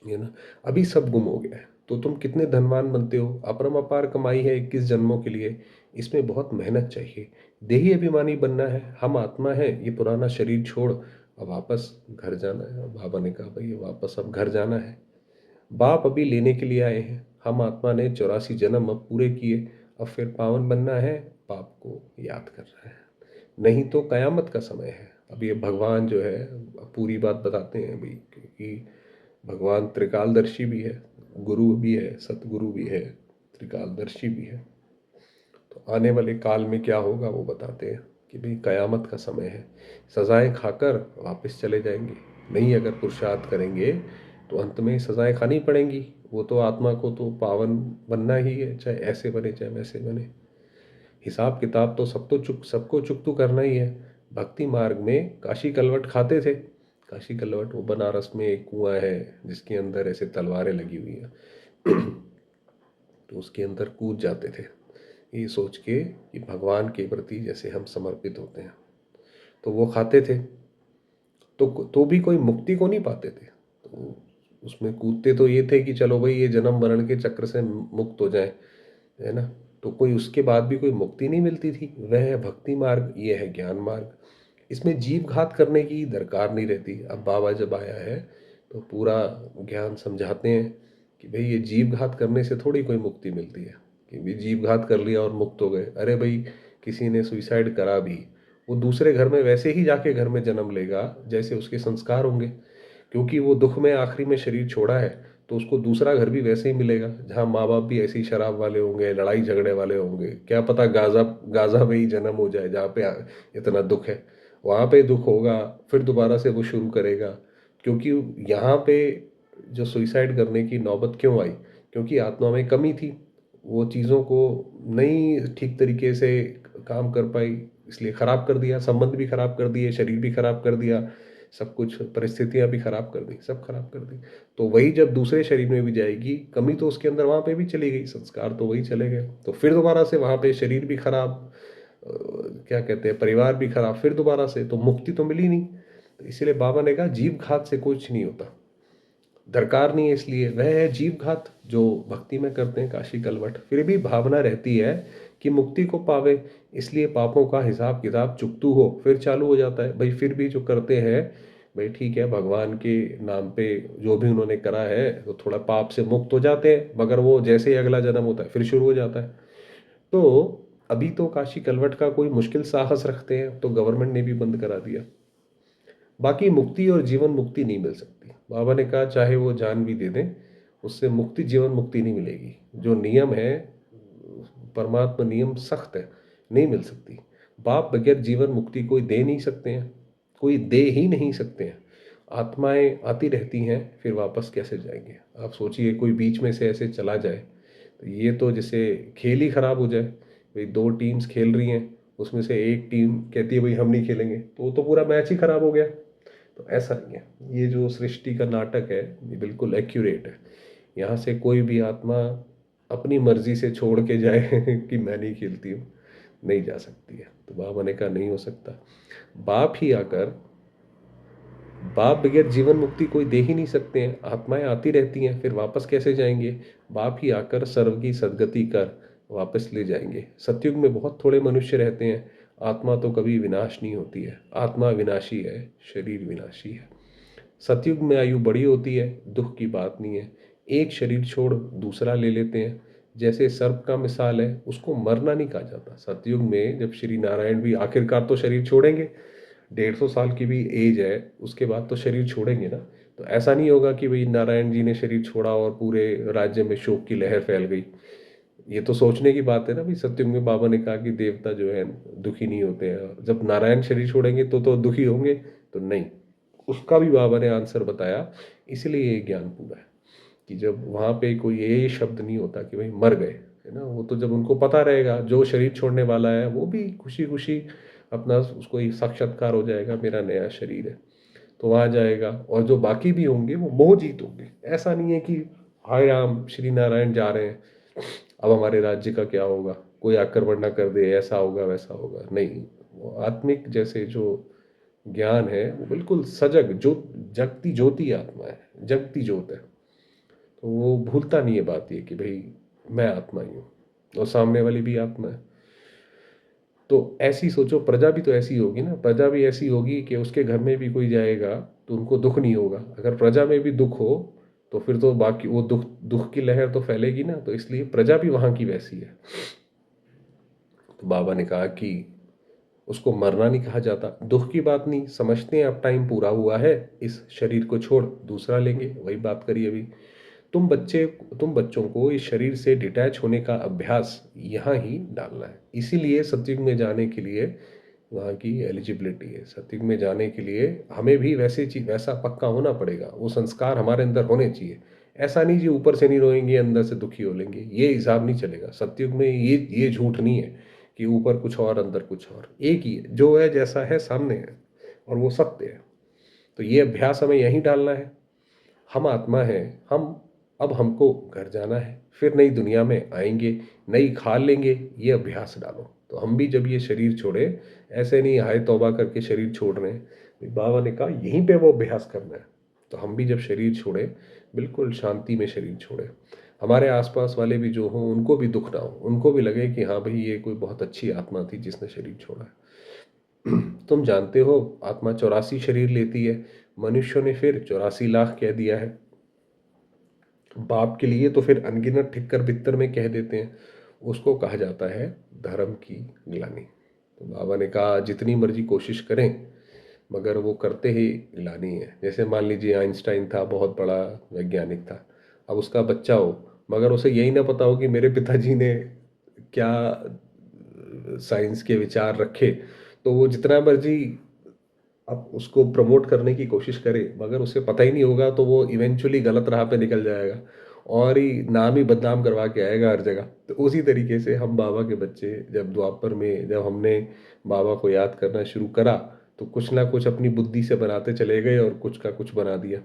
ना। अभी सब गुम हो गया है, तो तुम कितने धनवान बनते हो, अपरंपार कमाई है 21 जन्मों के लिए, इसमें बहुत मेहनत चाहिए। देही अभिमानी बनना है, हम आत्मा है, ये पुराना शरीर छोड़ अब वापस घर जाना है। बाबा ने कहा भाई वापस अब घर जाना है, बाप अभी लेने के लिए आए हैं। हम आत्मा ने 84 जन्म अब पूरे किए, अब फिर पावन बनना है, बाप को याद करना है, नहीं तो कयामत का समय है। अब ये भगवान जो है पूरी बात बताते हैं भाई, क्योंकि भगवान त्रिकालदर्शी भी है, गुरु भी है, सतगुरु भी है, त्रिकालदर्शी भी है। तो आने वाले काल में क्या होगा वो बताते हैं कि भाई कयामत का समय है, सजाएं खाकर वापस चले जाएंगे। नहीं अगर पुरुषार्थ करेंगे तो अंत में सजाएं खानी पड़ेंगी। वो तो आत्मा को तो पावन बनना ही है, चाहे ऐसे बने चाहे वैसे बने। हिसाब किताब तो सबको चुकतू करना ही है। भक्ति मार्ग में काशी कलवट खाते थे। काशी कलवट, वो बनारस में एक कुआं है जिसके अंदर ऐसे तलवारें लगी हुई हैं। तो उसके अंदर कूद जाते थे, ये सोच के कि भगवान के प्रति जैसे हम समर्पित होते हैं, तो वो खाते थे। तो भी कोई मुक्ति को नहीं पाते थे, तो उसमें कूदते तो ये थे कि चलो भाई ये जन्म मरण के चक्र से मुक्त हो जाए, है ना। तो कोई उसके बाद भी कोई मुक्ति नहीं मिलती थी। वह है भक्ति मार्ग, ये है ज्ञान मार्ग। इसमें जीव घात करने की दरकार नहीं रहती। अब बाबा जब आया है तो पूरा ज्ञान समझाते हैं कि भाई ये जीव घात करने से थोड़ी कोई मुक्ति मिलती है कि भी जीव घात कर लिया और मुक्त हो गए। अरे भाई, किसी ने सुइसाइड करा भी, वो दूसरे घर में वैसे ही जाके घर में जन्म लेगा जैसे उसके संस्कार होंगे, क्योंकि वो दुख में आखिरी में शरीर छोड़ा है, तो उसको दूसरा घर भी वैसे ही मिलेगा जहाँ माँ बाप भी ऐसे ही शराब वाले होंगे, लड़ाई झगड़े वाले होंगे। क्या पता गाजा गाजा में ही जन्म हो जाए जहाँ पे इतना दुख है, वहाँ पे दुख होगा, फिर दोबारा से वो शुरू करेगा। क्योंकि यहाँ पे जो सुइसाइड करने की नौबत क्यों आई, क्योंकि आत्मा में कमी थी, वो चीज़ों को नहीं ठीक तरीके से काम कर पाई, इसलिए ख़राब कर दिया, संबंध भी ख़राब कर दिए, शरीर भी ख़राब कर दिया, सब कुछ परिस्थितियाँ भी ख़राब कर दी, सब खराब कर दी। तो वही जब दूसरे शरीर में भी जाएगी, कमी तो उसके अंदर वहाँ पे भी चली गई, संस्कार तो वही चले गए, तो फिर दोबारा से वहाँ पे शरीर भी खराब, क्या कहते हैं, परिवार भी खराब, फिर दोबारा से तो मुक्ति तो मिली नहीं। तो इसीलिए बाबा ने कहा जीव घात से कुछ नहीं होता, दरकार नहीं है। इसलिए वह है जीव घात जो भक्ति में करते हैं काशी कलवट, फिर भी भावना रहती है कि मुक्ति को पावे, इसलिए पापों का हिसाब किताब चुकतू हो, फिर चालू हो जाता है भाई। फिर भी जो करते हैं भाई, ठीक है, भगवान के नाम पे जो भी उन्होंने करा है तो थोड़ा पाप से मुक्त हो जाते हैं, मगर वो जैसे ही अगला जन्म होता है फिर शुरू हो जाता है। तो अभी तो काशी कलवट का कोई मुश्किल साहस रखते हैं तो गवर्नमेंट ने भी बंद करा दिया। बाकी मुक्ति और जीवन मुक्ति नहीं मिल सकती। बाबा ने कहा चाहे वो जान भी दे दें, उससे मुक्ति जीवन मुक्ति नहीं मिलेगी। जो नियम है, परमात्मा नियम सख्त है, नहीं मिल सकती। बाप बगैर जीवन मुक्ति कोई दे नहीं सकते हैं, कोई दे ही नहीं सकते हैं। आत्माएं आती रहती हैं, फिर वापस कैसे जाएंगे। आप सोचिए कोई बीच में से ऐसे चला जाए, तो ये तो जैसे खेल ही खराब हो जाए। भाई दो टीम्स खेल रही हैं, उसमें से एक टीम कहती है भाई हम नहीं खेलेंगे, तो वो तो पूरा मैच ही खराब हो गया। तो ऐसा नहीं है, ये जो सृष्टि का नाटक है ये बिल्कुल एक्यूरेट है। यहाँ से कोई भी आत्मा अपनी मर्जी से छोड़ के जाए कि मैं नहीं खेलती हूँ, नहीं जा सकती है। तो बाबा ने कहा नहीं हो सकता। बाप ही आकर, बाप बगैर जीवन मुक्ति कोई दे ही नहीं सकते हैं, आत्माएं आती रहती हैं, फिर वापस कैसे जाएंगे? बाप ही आकर सर्व की सदगति कर वापस ले जाएंगे। सतयुग में बहुत थोड़े मनुष्य रहते हैं। आत्मा तो कभी विनाश नहीं होती है, आत्मा विनाशी है, शरीर विनाशी है। सतयुग में आयु बड़ी होती है, दुख की बात नहीं है। एक शरीर छोड़ दूसरा ले लेते हैं। जैसे सर्प का मिसाल है, उसको मरना नहीं कहा जाता। सतयुग में जब श्री नारायण भी आखिरकार तो शरीर छोड़ेंगे, 150 साल की भी एज है, उसके बाद तो शरीर छोड़ेंगे ना। तो ऐसा नहीं होगा कि भाई नारायण जी ने शरीर छोड़ा और पूरे राज्य में शोक की लहर फैल गई। ये तो सोचने की बात है ना। भाई सत्युग में बाबा ने कहा कि देवता जो है दुखी नहीं होते हैं, जब नारायण शरीर छोड़ेंगे तो दुखी होंगे? तो नहीं, उसका भी बाबा ने आंसर बताया। इसलिए ये ज्ञान पूरा है कि जब वहाँ पे कोई ये शब्द नहीं होता कि भाई मर गए, है ना। वो तो जब उनको पता रहेगा, जो शरीर छोड़ने वाला है वो भी खुशी खुशी अपना, उसको एक साक्षात्कार हो जाएगा, मेरा नया शरीर है, तो वहाँ जाएगा। और जो बाकी भी होंगे वो मोह जीत होंगे। ऐसा नहीं है कि हाय राम श्री नारायण जा रहे हैं, अब हमारे राज्य का क्या होगा, कोई आक्रमण ना कर दे, ऐसा होगा वैसा होगा, नहीं। वो आत्मिक जैसे जो ज्ञान है वो बिल्कुल सजग, जो जगती ज्योति आत्मा है, जगती ज्योत है। तो वो भूलता नहीं है बात ये कि भाई मैं आत्मा ही हूँ और सामने वाली भी आत्मा है। तो ऐसी सोचो, प्रजा भी तो ऐसी होगी ना। प्रजा भी ऐसी होगी कि उसके घर में भी कोई जाएगा तो उनको दुख नहीं होगा। अगर प्रजा में भी दुख हो तो फिर तो बाकी वो दुख दुख की लहर तो फैलेगी ना। तो इसलिए प्रजा भी वहां की वैसी है। तो बाबा ने कहा कि उसको मरना नहीं कहा जाता, दुख की बात नहीं, समझते हैं अब टाइम पूरा हुआ है, इस शरीर को छोड़ दूसरा लेंगे। वही बात करी अभी। तुम बच्चों को इस शरीर से डिटैच होने का अभ्यास यहाँ ही डालना है। इसीलिए सत्युग में जाने के लिए वहाँ की एलिजिबिलिटी है। सत्युग में जाने के लिए हमें भी वैसे चीज, वैसा पक्का होना पड़ेगा, वो संस्कार हमारे अंदर होने चाहिए। ऐसा नहीं जी ऊपर से नहीं रोएंगे अंदर से दुखी हो लेंगे, ये हिसाब नहीं चलेगा। सत्युग में ये झूठ नहीं है कि ऊपर कुछ और अंदर कुछ और। एक ही है, जो है जैसा है सामने है, और वो सत्य है। तो ये अभ्यास हमें यहीं डालना है। हम आत्मा है, हम, अब हमको घर जाना है, फिर नई दुनिया में आएंगे, नई खाल लेंगे, ये अभ्यास डालो। तो हम भी जब ये शरीर छोड़े, ऐसे नहीं हाय तौबा करके शरीर छोड़ रहे हैं। बाबा ने कहा यहीं पे वो अभ्यास करना है। तो हम भी जब शरीर छोड़े, बिल्कुल शांति में शरीर छोड़े, हमारे आसपास वाले भी जो हों उनको भी दुख ना हो, उनको भी लगे कि हाँ भाई ये कोई बहुत अच्छी आत्मा थी जिसने शरीर छोड़ा है। तुम जानते हो आत्मा 84 शरीर लेती है, मनुष्यों ने फिर 84 लाख कह दिया है। बाप के लिए तो फिर अनगिनत ठिक्कर बित्तर में कह देते हैं। उसको कहा जाता है धर्म की ग्लानि। तो बाबा ने कहा जितनी मर्जी कोशिश करें, मगर वो करते ही ग्लानि है। जैसे मान लीजिए आइंस्टाइन था, बहुत बड़ा वैज्ञानिक था, अब उसका बच्चा हो, मगर उसे यही ना पता हो कि मेरे पिताजी ने क्या साइंस के विचार रखे, तो वो जितना मर्जी अब उसको प्रमोट करने की कोशिश करे, मगर उसे पता ही नहीं होगा, तो वो इवेंचुअली गलत राह पे निकल जाएगा और ही नाम ही बदनाम करवा के आएगा हर जगह। तो उसी तरीके से हम बाबा के बच्चे, जब द्वापर में जब हमने बाबा को याद करना शुरू करा, तो कुछ ना कुछ अपनी बुद्धि से बनाते चले गए और कुछ का कुछ बना दिया।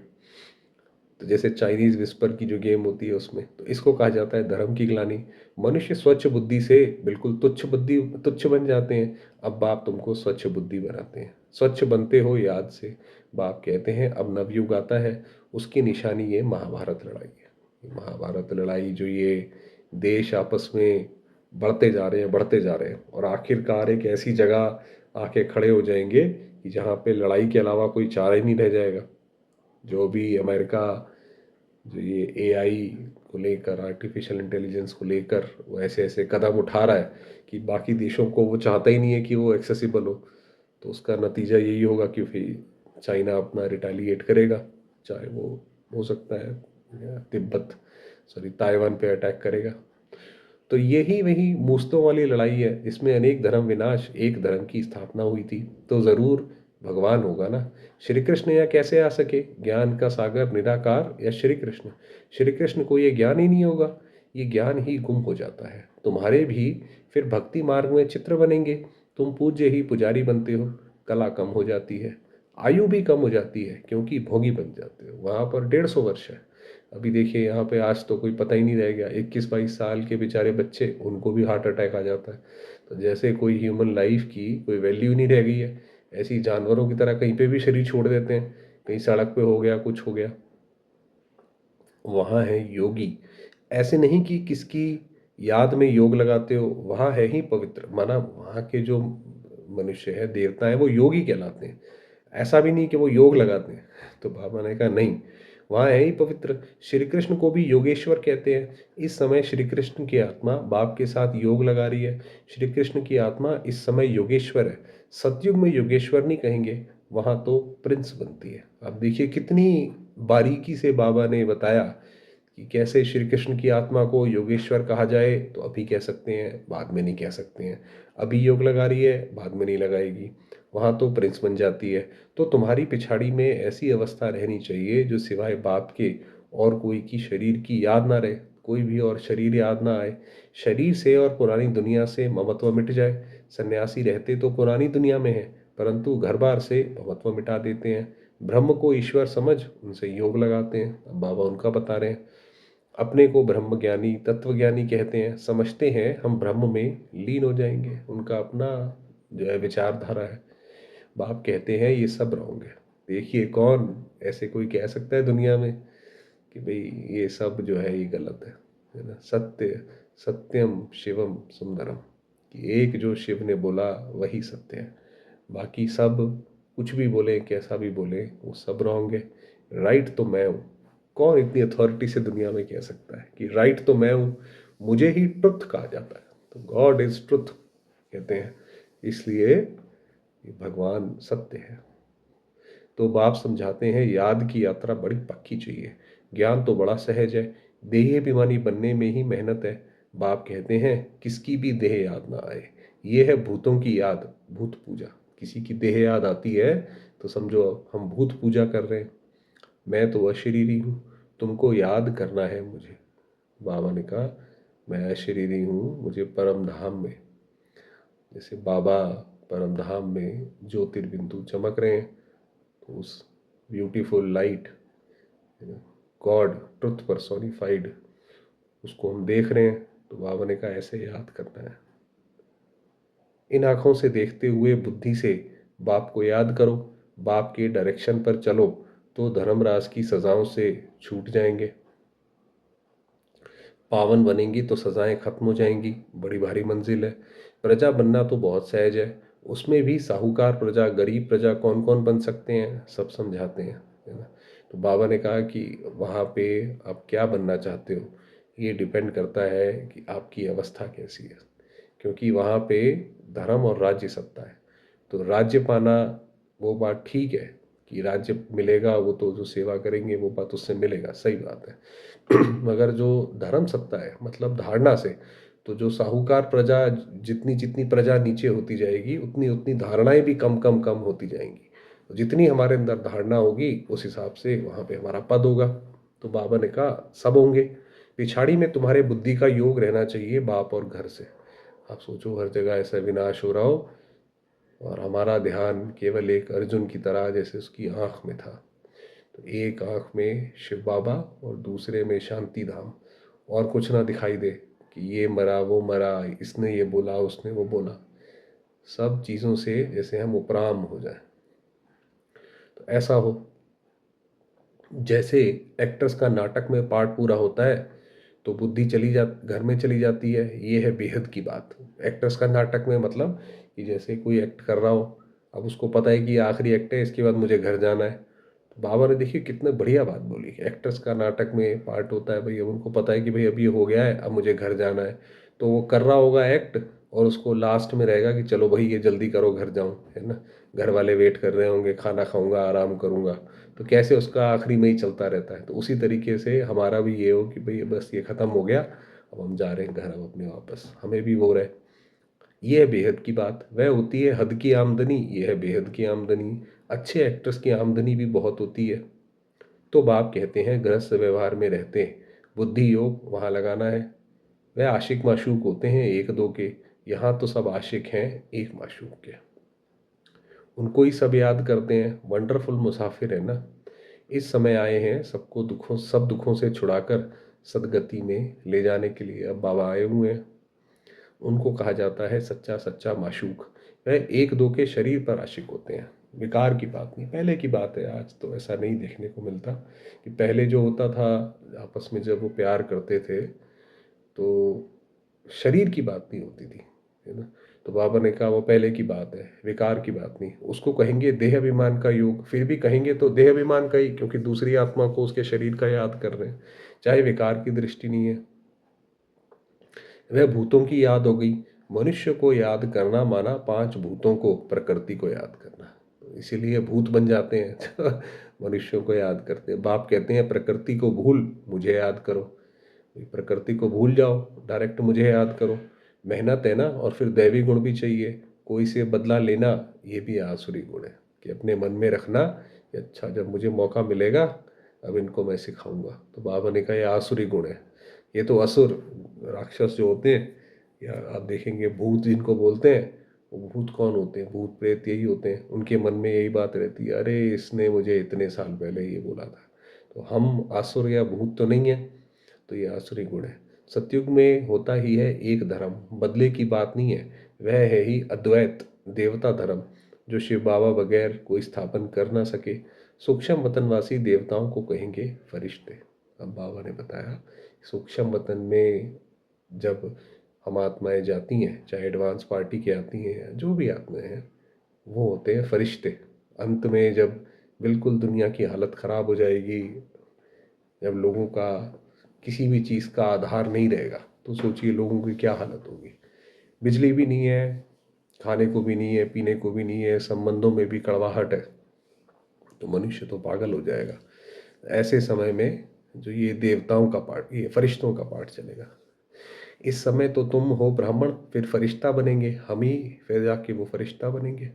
तो जैसे चाइनीज विस्पर की जो गेम होती है उसमें, तो इसको कहा जाता है धर्म की ग्लानि। मनुष्य स्वच्छ बुद्धि से बिल्कुल तुच्छ बन जाते हैं। अब बाप तुमको स्वच्छ बुद्धि बनाते हैं, स्वच्छ बनते हो याद से। बाप कहते हैं अब नवयुग आता है, उसकी निशानी ये महाभारत लड़ाई है। महाभारत लड़ाई जो ये देश आपस में बढ़ते जा रहे हैं, बढ़ते जा रहे हैं, और आखिरकार एक ऐसी जगह आके खड़े हो जाएंगे कि जहाँ पे लड़ाई के अलावा कोई चारा ही नहीं रह जाएगा। जो भी अमेरिका, जो ये एआई को लेकर, आर्टिफिशियल इंटेलिजेंस को लेकर वो ऐसे ऐसे कदम उठा रहा है कि बाकी देशों को वो चाहता ही नहीं है कि वो एक्सेसिबल हो। तो उसका नतीजा यही होगा कि फिर चाइना अपना रिटेलिएट करेगा, चाहे वो हो सकता है तिब्बत, सॉरी ताइवान पे अटैक करेगा। तो यही वही मूसलों वाली लड़ाई है, इसमें अनेक धर्म विनाश, एक धर्म की स्थापना हुई थी। तो जरूर भगवान होगा ना। श्री कृष्ण यहाँ कैसे आ सके? ज्ञान का सागर निराकार या श्री कृष्ण? श्री कृष्ण को ये ज्ञान ही नहीं होगा, ये ज्ञान ही गुम हो जाता है। तुम्हारे भी फिर भक्ति मार्ग में चित्र बनेंगे, तुम पूज्य ही पुजारी बनते हो, कला कम हो जाती है। आयु भी कम हो जाती है क्योंकि भोगी बन जाते हो। वहाँ पर 150 वर्ष है। अभी देखिए यहाँ पे आज तो कोई पता ही नहीं रह गया, 21-22 साल के बेचारे बच्चे, उनको भी हार्ट अटैक आ जाता है। तो जैसे कोई ह्यूमन लाइफ की कोई वैल्यू नहीं रह गई है, ऐसी जानवरों की तरह कहीं पे भी शरीर छोड़ देते हैं, कहीं सड़क पे हो गया, कुछ हो गया। वहाँ है योगी। ऐसे नहीं कि किसकी याद में योग लगाते हो, वहाँ है ही पवित्र, माना वहाँ के जो मनुष्य है, देवता है, वो योगी कहलाते हैं। ऐसा भी नहीं कि वो योग लगाते हैं। तो बाबा ने कहा नहीं, वहाँ है ही पवित्र। श्री कृष्ण को भी योगेश्वर कहते हैं। इस समय श्री कृष्ण की आत्मा बाप के साथ योग लगा रही है। श्री कृष्ण की आत्मा इस समय योगेश्वर है। सतयुग में योगेश्वर नहीं कहेंगे, वहाँ तो प्रिंस बनती है। अब देखिए कितनी बारीकी से बाबा ने बताया कि कैसे श्री कृष्ण की आत्मा को योगेश्वर कहा जाए। तो अभी कह सकते हैं, बाद में नहीं कह सकते हैं। अभी योग लगा रही है, बाद में नहीं लगाएगी, वहाँ तो प्रिंस बन जाती है। तो तुम्हारी पिछाड़ी में ऐसी अवस्था रहनी चाहिए जो सिवाय बाप के और कोई की शरीर की याद ना रहे, कोई भी और शरीर याद ना आए। शरीर से और पुरानी दुनिया से ममत्व मिट जाए। सन्यासी रहते तो पुरानी दुनिया में है, परंतु घर बार से ममत्व मिटा देते हैं। ब्रह्म को ईश्वर समझ उनसे योग लगाते हैं। अब बाबा उनका बता रहे हैं। अपने को ब्रह्म ज्ञानी तत्वज्ञानी कहते हैं, समझते हैं हम ब्रह्म में लीन हो जाएंगे। उनका अपना जो है विचारधारा है। बाप कहते हैं ये सब रहोंगे। देखिए कौन ऐसे कोई कह सकता है दुनिया में कि भाई ये सब जो है ये गलत है ना। सत्य सत्यम शिवम सुंदरम, कि एक जो शिव ने बोला वही सत्य है। बाकी सब कुछ भी बोले, कैसा भी बोले, वो सब रॉन्ग है। राइट तो मैं हूँ। कौन इतनी अथॉरिटी से दुनिया में कह सकता है कि राइट तो मैं हूँ। मुझे ही ट्रुथ कहा जाता है। तो गॉड इज ट्रुथ कहते हैं, इसलिए ये भगवान सत्य है। तो बाप समझाते हैं याद की यात्रा बड़ी पक्की चाहिए। ज्ञान तो बड़ा सहज है, देह अभिमानी बनने में ही मेहनत है। बाप कहते हैं किसकी भी देह याद ना आए, ये है भूतों की याद, भूत पूजा। किसी की देह याद आती है तो समझो हम भूत पूजा कर रहे हैं। मैं तो अशरीरी हूँ, तुमको याद करना है मुझे। बाबा ने कहा मैं अशरीरी हूँ, मुझे परम धाम में, जैसे बाबा परम धाम में ज्योतिर्बिंदु चमक रहे हैं, तो उस beautiful light, God truth personified, उसको हम देख रहे हैं। तो बाबा ने कहा ऐसे याद करना है। इन आंखों से देखते हुए बुद्धि से बाप को याद करो, बाप के डायरेक्शन पर चलो, तो धर्मराज की सजाओं से छूट जाएंगे। पावन बनेंगी तो सजाएं खत्म हो जाएंगी। बड़ी भारी मंजिल है। प्रजा बनना तो बहुत सहज है, उसमें भी साहूकार प्रजा, गरीब प्रजा कौन कौन बन सकते हैं, सब समझाते हैं, है ना। तो बाबा ने कहा कि वहाँ पे आप क्या बनना चाहते हो, ये डिपेंड करता है कि आपकी अवस्था कैसी है। क्योंकि वहाँ पे धर्म और राज्य सत्ता है। तो राज्य पाना वो बात ठीक है कि राज्य मिलेगा, वो तो जो सेवा करेंगे वो बात उससे मिलेगा, सही बात है। मगर जो धर्म सत्ता है, मतलब धारणा से, तो जो साहूकार प्रजा, जितनी जितनी प्रजा नीचे होती जाएगी उतनी उतनी धारणाएं भी कम कम कम होती जाएंगी। तो जितनी हमारे अंदर धारणा होगी उस हिसाब से वहाँ पे हमारा पद होगा। तो बाबा ने कहा सब होंगे। पिछाड़ी में तुम्हारे बुद्धि का योग रहना चाहिए बाप और घर से। आप सोचो हर जगह ऐसा विनाश हो रहा हो और हमारा ध्यान केवल एक अर्जुन की तरह जैसे उसकी आंख में था। तो एक आंख में शिव बाबा और दूसरे में शांति धाम, और कुछ ना दिखाई दे कि ये मरा वो मरा, इसने ये बोला उसने वो बोला। सब चीज़ों से जैसे हम उपराम हो जाए, तो ऐसा हो। जैसे एक्टर्स का नाटक में पार्ट पूरा होता है तो बुद्धि चली जा घर में चली जाती है। ये है बेहद की बात। एक्टर्स का नाटक में मतलब कि जैसे कोई एक्ट कर रहा हो, अब उसको पता है कि ये आखिरी एक्ट है, इसके बाद मुझे घर जाना है। तो बाबा ने देखिए कितने बढ़िया बात बोली कि एक्टर्स का नाटक में पार्ट होता है भाई, अब उनको पता है कि भाई अभी ये हो गया है, अब मुझे घर जाना है। तो वो कर रहा होगा एक्ट, और उसको लास्ट में रहेगा कि चलो भाई ये जल्दी करो घर जाऊँ, है ना। घर वाले वेट कर रहे होंगे, खाना खाऊंगा आराम करूंगा। तो कैसे उसका आखिरी में ही चलता रहता है, तो उसी तरीके से हमारा भी ये हो कि भाई बस ये ख़त्म हो गया, अब हम जा रहे हैं घर, अब अपने वापस, हमें भी वो रहे। ये है बेहद की बात। वह होती है हद की आमदनी, ये है बेहद की आमदनी। अच्छे एक्टर्स की आमदनी भी बहुत होती है। तो बाप कहते हैं गृहस्थ व्यवहार में रहते बुद्धि योग वहाँ लगाना है। वह आशिक माशूक होते हैं एक दो के, यहाँ तो सब आशिक हैं एक माशूक के। उनको ही सब याद करते हैं। वंडरफुल मुसाफिर है ना, इस समय आए हैं सबको दुखों सब दुखों से छुड़ाकर सदगति में ले जाने के लिए अब बाबा आए हुए हैं। उनको कहा जाता है सच्चा सच्चा माशूक। वह एक दो के शरीर पर आशिक होते हैं, विकार की बात नहीं। पहले की बात है, आज तो ऐसा नहीं देखने को मिलता। कि पहले जो होता था आपस में जब वो प्यार करते थे तो शरीर की बात नहीं होती थी, है ना। तो बाबा ने कहा वो पहले की बात है, विकार की बात नहीं। उसको कहेंगे देह अभिमान का योग, फिर भी कहेंगे तो देह अभिमान का ही, क्योंकि दूसरी आत्मा को उसके शरीर का याद कर रहे हैं, चाहे विकार की दृष्टि नहीं है। वह भूतों की याद हो गई। मनुष्य को याद करना माना पांच भूतों को, प्रकृति को याद करना। तो इसीलिए भूत बन जाते हैं तो मनुष्यों को याद करते हैं। बाप कहते हैं प्रकृति को भूल मुझे याद करो। प्रकृति को भूल जाओ, डायरेक्ट मुझे याद करो। मेहनत है ना, और फिर दैवी गुण भी चाहिए। कोई से बदला लेना, ये भी आसुरी गुण है। कि अपने मन में रखना कि अच्छा जब मुझे मौका मिलेगा अब इनको मैं सिखाऊंगा। तो बाबा ने कहा ये आसुरी गुण है। ये तो असुर राक्षस जो होते हैं, या आप देखेंगे भूत जिनको बोलते हैं, वो भूत कौन होते हैं? भूत प्रेत यही होते हैं। उनके मन में यही बात रहती है, अरे इसने मुझे इतने साल पहले ये बोला था। तो हम आसुर या भूत तो नहीं है, तो ये आसुरी गुण है। सतयुग में होता ही है एक धर्म, बदले की बात नहीं है। वह है ही अद्वैत देवता धर्म, जो शिव बाबा बगैर कोई स्थापन कर ना सके। सूक्ष्म वतनवासी देवताओं को कहेंगे फरिश्ते। अब बाबा ने बताया सूक्ष्म वतन में जब हम आत्माएं जाती हैं, चाहे एडवांस पार्टी की आती हैं या जो भी आत्माएं हैं, वो होते हैं फरिश्ते। अंत में जब बिल्कुल दुनिया की हालत ख़राब हो जाएगी, जब लोगों का किसी भी चीज़ का आधार नहीं रहेगा, तो सोचिए लोगों की क्या हालत होगी। बिजली भी नहीं है, खाने को भी नहीं है, पीने को भी नहीं है, संबंधों में भी कड़वाहट है, तो मनुष्य तो पागल हो जाएगा। ऐसे समय में जो ये देवताओं का पार्ट, ये फरिश्तों का पार्ट चलेगा। इस समय तो तुम हो ब्राह्मण, फिर फरिश्ता बनेंगे हम ही, फिर जाके वो फरिश्ता बनेंगे।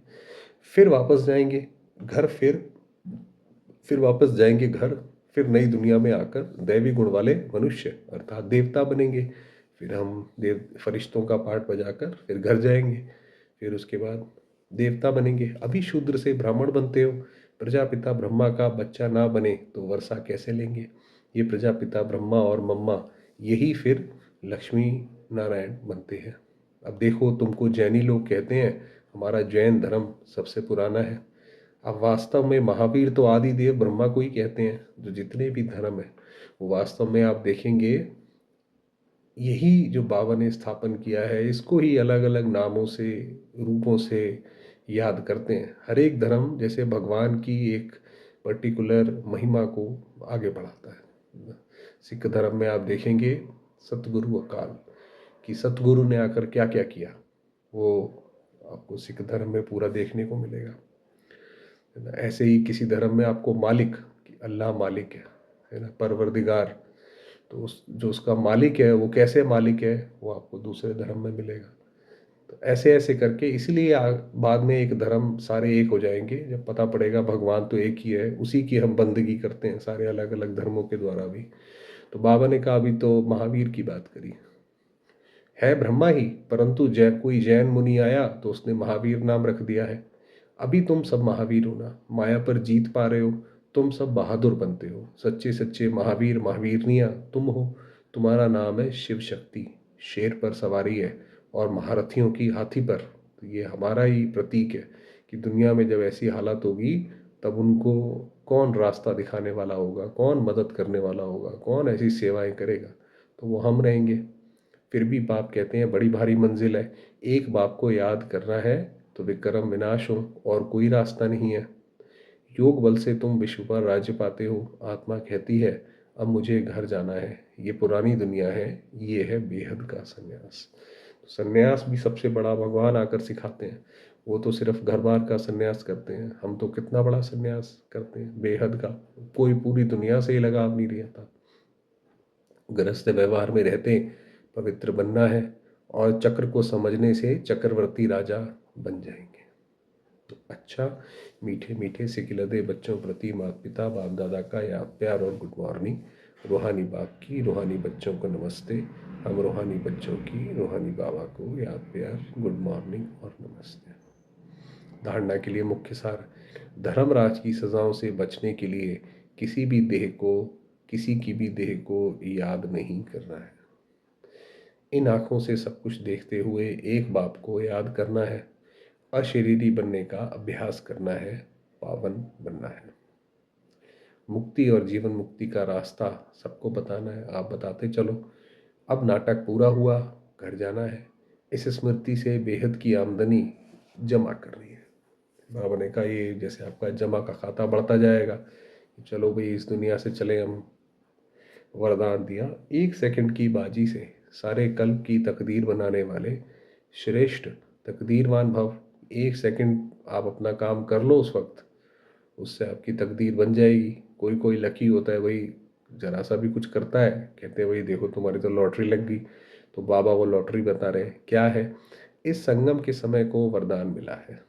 फिर वापस जाएंगे घर, फिर वापस जाएंगे घर, फिर नई दुनिया में आकर दैवी गुण वाले मनुष्य अर्थात देवता बनेंगे। फिर हम देव फरिश्तों का पार्ट बजाकर फिर घर जाएंगे, फिर उसके बाद देवता बनेंगे। अभी शूद्र से ब्राह्मण बनते हो, प्रजापिता ब्रह्मा का बच्चा ना बने तो वर्षा कैसे लेंगे? ये प्रजापिता ब्रह्मा और मम्मा, यही फिर लक्ष्मी नारायण बनते हैं। अब देखो, तुमको जैनी लोग कहते हैं हमारा जैन धर्म सबसे पुराना है। अब वास्तव में महावीर तो आदि देव ब्रह्मा को ही कहते हैं। जो जितने भी धर्म है वो वास्तव में आप देखेंगे यही जो बाबा ने स्थापन किया है, इसको ही अलग अलग नामों से, रूपों से याद करते हैं। हर एक धर्म जैसे भगवान की एक पर्टिकुलर महिमा को आगे बढ़ाता है। सिख धर्म में आप देखेंगे सतगुरु अकाल, कि सतगुरु ने आकर क्या क्या किया, वो आपको सिख धर्म में पूरा देखने को मिलेगा। है ना। ऐसे ही किसी धर्म में आपको मालिक, कि अल्लाह मालिक है ना, परवरदिगार। तो उस जो उसका मालिक है वो कैसे मालिक है, वो आपको दूसरे धर्म में मिलेगा। तो ऐसे ऐसे करके इसलिए बाद में एक धर्म सारे एक हो जाएंगे जब पता पड़ेगा भगवान तो एक ही है, उसी की हम बंदगी करते हैं सारे अलग अलग धर्मों के द्वारा भी। तो बाबा ने कहा अभी तो महावीर की बात करी, है ब्रह्मा ही, परंतु कोई जैन मुनि आया तो उसने महावीर नाम रख दिया है। अभी तुम सब महावीर हो ना, माया पर जीत पा रहे हो, तुम सब बहादुर बनते हो। सच्चे सच्चे महावीर महावीरनियाँ तुम हो। तुम्हारा नाम है शिव शक्ति, शेर पर सवारी है और महारथियों की हाथी पर। तो ये हमारा ही प्रतीक है कि दुनिया में जब ऐसी हालत होगी तब उनको कौन रास्ता दिखाने वाला होगा, कौन मदद करने वाला होगा, कौन ऐसी सेवाएं करेगा, तो वो हम रहेंगे। फिर भी बाप कहते हैं बड़ी भारी मंजिल है, एक बाप को याद करना है तो विक्रम विनाश हो, और कोई रास्ता नहीं है। योग बल से तुम विश्व पर राज्य पाते हो। आत्मा कहती है अब मुझे घर जाना है, ये पुरानी दुनिया है, ये है बेहद का संन्यास। तो संन्यास भी सबसे बड़ा भगवान आकर सिखाते हैं। वो तो सिर्फ घर बार का संन्यास करते हैं, हम तो कितना बड़ा संन्यास करते हैं, बेहद का। कोई पूरी दुनिया से ही लगाव नहीं रहता। गृहस्थ व्यवहार में रहते पवित्र बनना है, और चक्र को समझने से चक्रवर्ती राजा बन जाएंगे। तो अच्छा, मीठे मीठे सिकिलदे बच्चों प्रति माता पिता बाप दादा का याद प्यार और गुड मॉर्निंग। रूहानी बाप की रूहानी बच्चों को नमस्ते। हम रूहानी बच्चों की रूहानी बाबा को याद प्यार, गुड मॉर्निंग और नमस्ते। धारणा के लिए मुख्य सार: धर्मराज की सजाओं से बचने के लिए किसी की भी देह को याद नहीं करना है। इन आंखों से सब कुछ देखते हुए एक बाप को याद करना है। अशरीरी बनने का अभ्यास करना है, पावन बनना है। मुक्ति और जीवन मुक्ति का रास्ता सबको बताना है, आप बताते चलो। अब नाटक पूरा हुआ, घर जाना है। इस स्मृति से बेहद की आमदनी जमा करनी है। बाबा ने कहा ये जैसे आपका जमा का खाता बढ़ता जाएगा, चलो भाई इस दुनिया से चले हम। वरदान दिया, 1 सेकंड की बाजी से सारे कल्प की तकदीर बनाने वाले श्रेष्ठ तकदीरवान भव। 1 सेकंड आप अपना काम कर लो उस वक्त, उससे आपकी तकदीर बन जाएगी। कोई कोई लकी होता है भाई, जरा सा भी कुछ करता है, कहते हैं भाई देखो तुम्हारी तो लॉटरी लग गई। तो बाबा वो लॉटरी बता रहे हैं क्या है। इस संगम के समय को वरदान मिला है,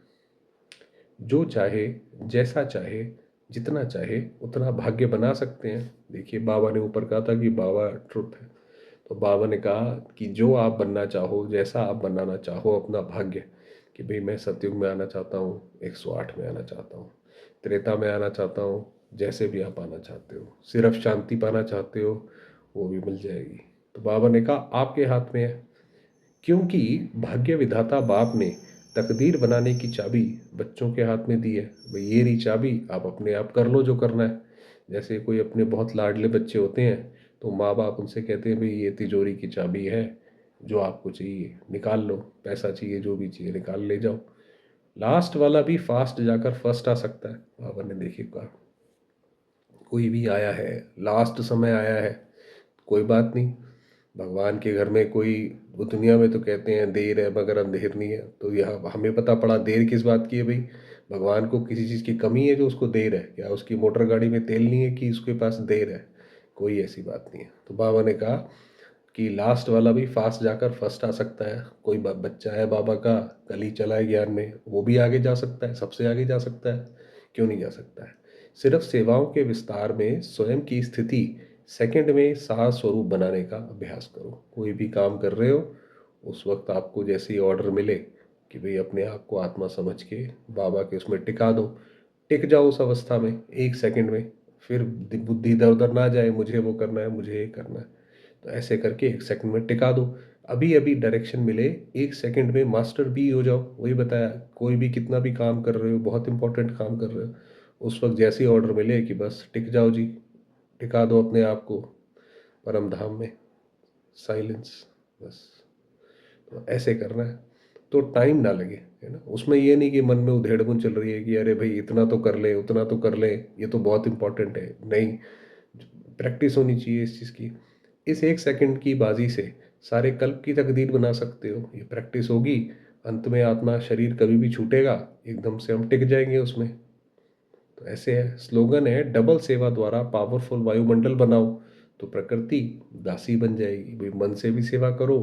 जो चाहे जैसा चाहे जितना चाहे उतना भाग्य बना सकते हैं। देखिए बाबा ने ऊपर कहा था कि बाबा ट्रुथ है, तो बाबा ने कहा कि जो आप बनना चाहो, जैसा आप बनाना चाहो अपना भाग्य, कि भाई मैं सतयुग में आना चाहता हूँ, 108 में आना चाहता हूँ, त्रेता में आना चाहता हूँ, जैसे भी आप आना चाहते हो, सिर्फ शांति पाना चाहते हो, वो भी मिल जाएगी। तो बाबा ने कहा आपके हाथ में है, क्योंकि भाग्य विधाता बाप ने तकदीर बनाने की चाबी बच्चों के हाथ में दी है। भाई ये रही चाबी, आप अपने आप कर लो जो करना है। जैसे कोई अपने बहुत लाडले बच्चे होते हैं तो माँ बाप उनसे कहते हैं भाई ये तिजोरी की चाबी है, जो आपको चाहिए निकाल लो, पैसा चाहिए जो भी चाहिए निकाल ले जाओ। लास्ट वाला भी फास्ट जाकर फर्स्ट आ सकता है। बाबा ने देखिए कहा कोई भी आया है, लास्ट समय आया है, कोई बात नहीं, भगवान के घर में कोई, वो दुनिया में तो कहते हैं देर है मगर अंधेर नहीं है, तो यहाँ हमें पता पड़ा देर किस बात की है भाई। भगवान को किसी चीज़ की कमी है जो उसको देर है, क्या उसकी मोटर गाड़ी में तेल नहीं है कि उसके पास देर है? कोई ऐसी बात नहीं है। तो बाबा ने कहा कि लास्ट वाला भी फास्ट जाकर फर्स्ट आ सकता है। कोई बच्चा है बाबा का, कल ही चला है ज्ञान में, वो भी आगे जा सकता है, सबसे आगे जा सकता है, क्यों नहीं जा सकता है। सिर्फ सेवाओं के विस्तार में स्वयं की स्थिति सेकंड में साहस स्वरूप बनाने का अभ्यास करो। कोई भी काम कर रहे हो, उस वक्त आपको जैसे ही ऑर्डर मिले कि भाई अपने आप को आत्मा समझ के बाबा के उसमें टिका दो, टिक जाओ उस अवस्था में 1 सेकंड में। फिर बुद्धि इधर उधर ना जाए, मुझे वो करना है, मुझे ये करना है। तो ऐसे करके 1 सेकंड में टिका दो। अभी अभी डायरेक्शन मिले, 1 सेकंड में मास्टर भी हो जाओ। वही बताया, कोई भी कितना भी काम कर रहे हो, बहुत इंपॉर्टेंट काम कर रहे हो, उस वक्त जैसे ही ऑर्डर मिले कि बस टिक जाओ जी, टिका दो अपने आप को परम धाम में, साइलेंस, बस। तो ऐसे करना है तो टाइम ना लगे, है ना। उसमें ये नहीं कि मन में उधेड़बुन चल रही है कि अरे भाई इतना तो कर ले, उतना तो कर ले, ये तो बहुत इंपॉर्टेंट है, नहीं। प्रैक्टिस होनी चाहिए इस चीज़ की। इस 1 सेकंड की बाजी से सारे कल्प की तकदीर बना सकते हो। ये प्रैक्टिस होगी, अंत में आत्मा शरीर कभी भी छूटेगा, एकदम से हम टिक जाएंगे उसमें। तो ऐसे है, स्लोगन है डबल सेवा द्वारा पावरफुल वायुमंडल बनाओ, तो प्रकृति दासी बन जाएगी। भाई मन से भी सेवा करो,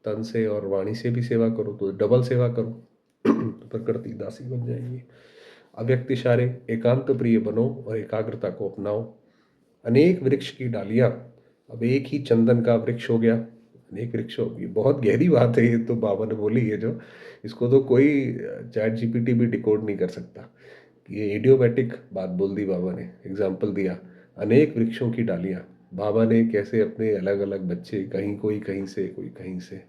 तन से और वाणी से भी सेवा करो, तो डबल सेवा करो तो प्रकृति दासी बन जाएगी। अव्यक्त इशारे, एकांत प्रिय बनो और एकाग्रता को अपनाओ। अनेक वृक्ष की डालियां अब एक ही चंदन का वृक्ष हो गया। अनेक वृक्ष होगी, बहुत गहरी बात है ये तो बाबा ने बोली है जो, इसको तो कोई चैट जीपीटी भी डिकोड नहीं कर सकता। ये इडियोमैटिक बात बोल दी बाबा ने, एग्जाम्पल दिया। अनेक वृक्षों की डालियां, बाबा ने कैसे अपने अलग अलग बच्चे, कहीं कोई कहीं से, कोई कहीं से,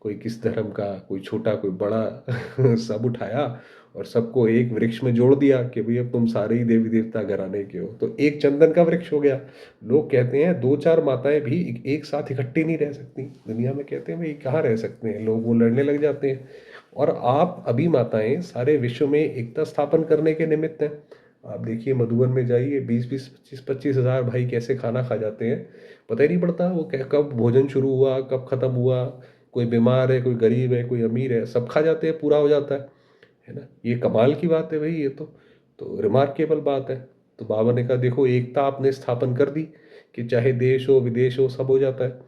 कोई किस धर्म का, कोई छोटा कोई बड़ा सब उठाया और सबको एक वृक्ष में जोड़ दिया कि भाई अब तुम सारे ही देवी देवता घराने के हो, तो एक चंदन का वृक्ष हो गया। लोग कहते हैं 2-4 माताएं भी एक साथ इकट्ठी नहीं रह सकती दुनिया में, कहते हैं भाई कहाँ रह सकते हैं लोग, वो लड़ने लग जाते हैं। और आप अभी माताएं सारे विश्व में एकता स्थापन करने के निमित्त हैं। आप देखिए मधुबन में जाइए, 20-20, 25-25 हज़ार भाई कैसे खाना खा जाते हैं, पता ही नहीं पड़ता वो कब भोजन शुरू हुआ कब खत्म हुआ। कोई बीमार है, कोई गरीब है, कोई अमीर है, सब खा जाते हैं, पूरा हो जाता है ना। ये कमाल की बात है भाई, ये तो रिमार्केबल बात है। तो बाबा ने कहा देखो एकता आपने स्थापन कर दी कि चाहे देश हो विदेश हो सब हो जाता है।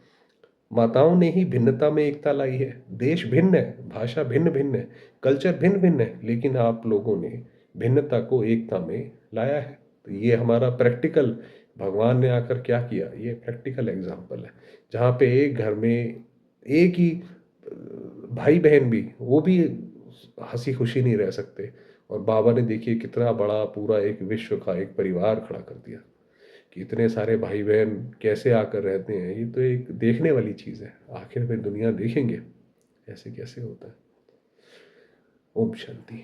माताओं ने ही भिन्नता में एकता लाई है। देश भिन्न है, भाषा भिन्न भिन्न है, कल्चर भिन्न भिन्न है, लेकिन आप लोगों ने भिन्नता को एकता में लाया है। तो ये हमारा प्रैक्टिकल, भगवान ने आकर क्या किया, ये प्रैक्टिकल एग्जाम्पल है। जहाँ पे एक घर में एक ही भाई बहन भी, वो भी हंसी खुशी नहीं रह सकते, और बाबा ने देखिए कितना बड़ा पूरा एक विश्व का एक परिवार खड़ा कर दिया कि इतने सारे भाई बहन कैसे आकर रहते हैं। ये तो एक देखने वाली चीज़ है, आखिर में दुनिया देखेंगे ऐसे कैसे होता है। ओम शांति।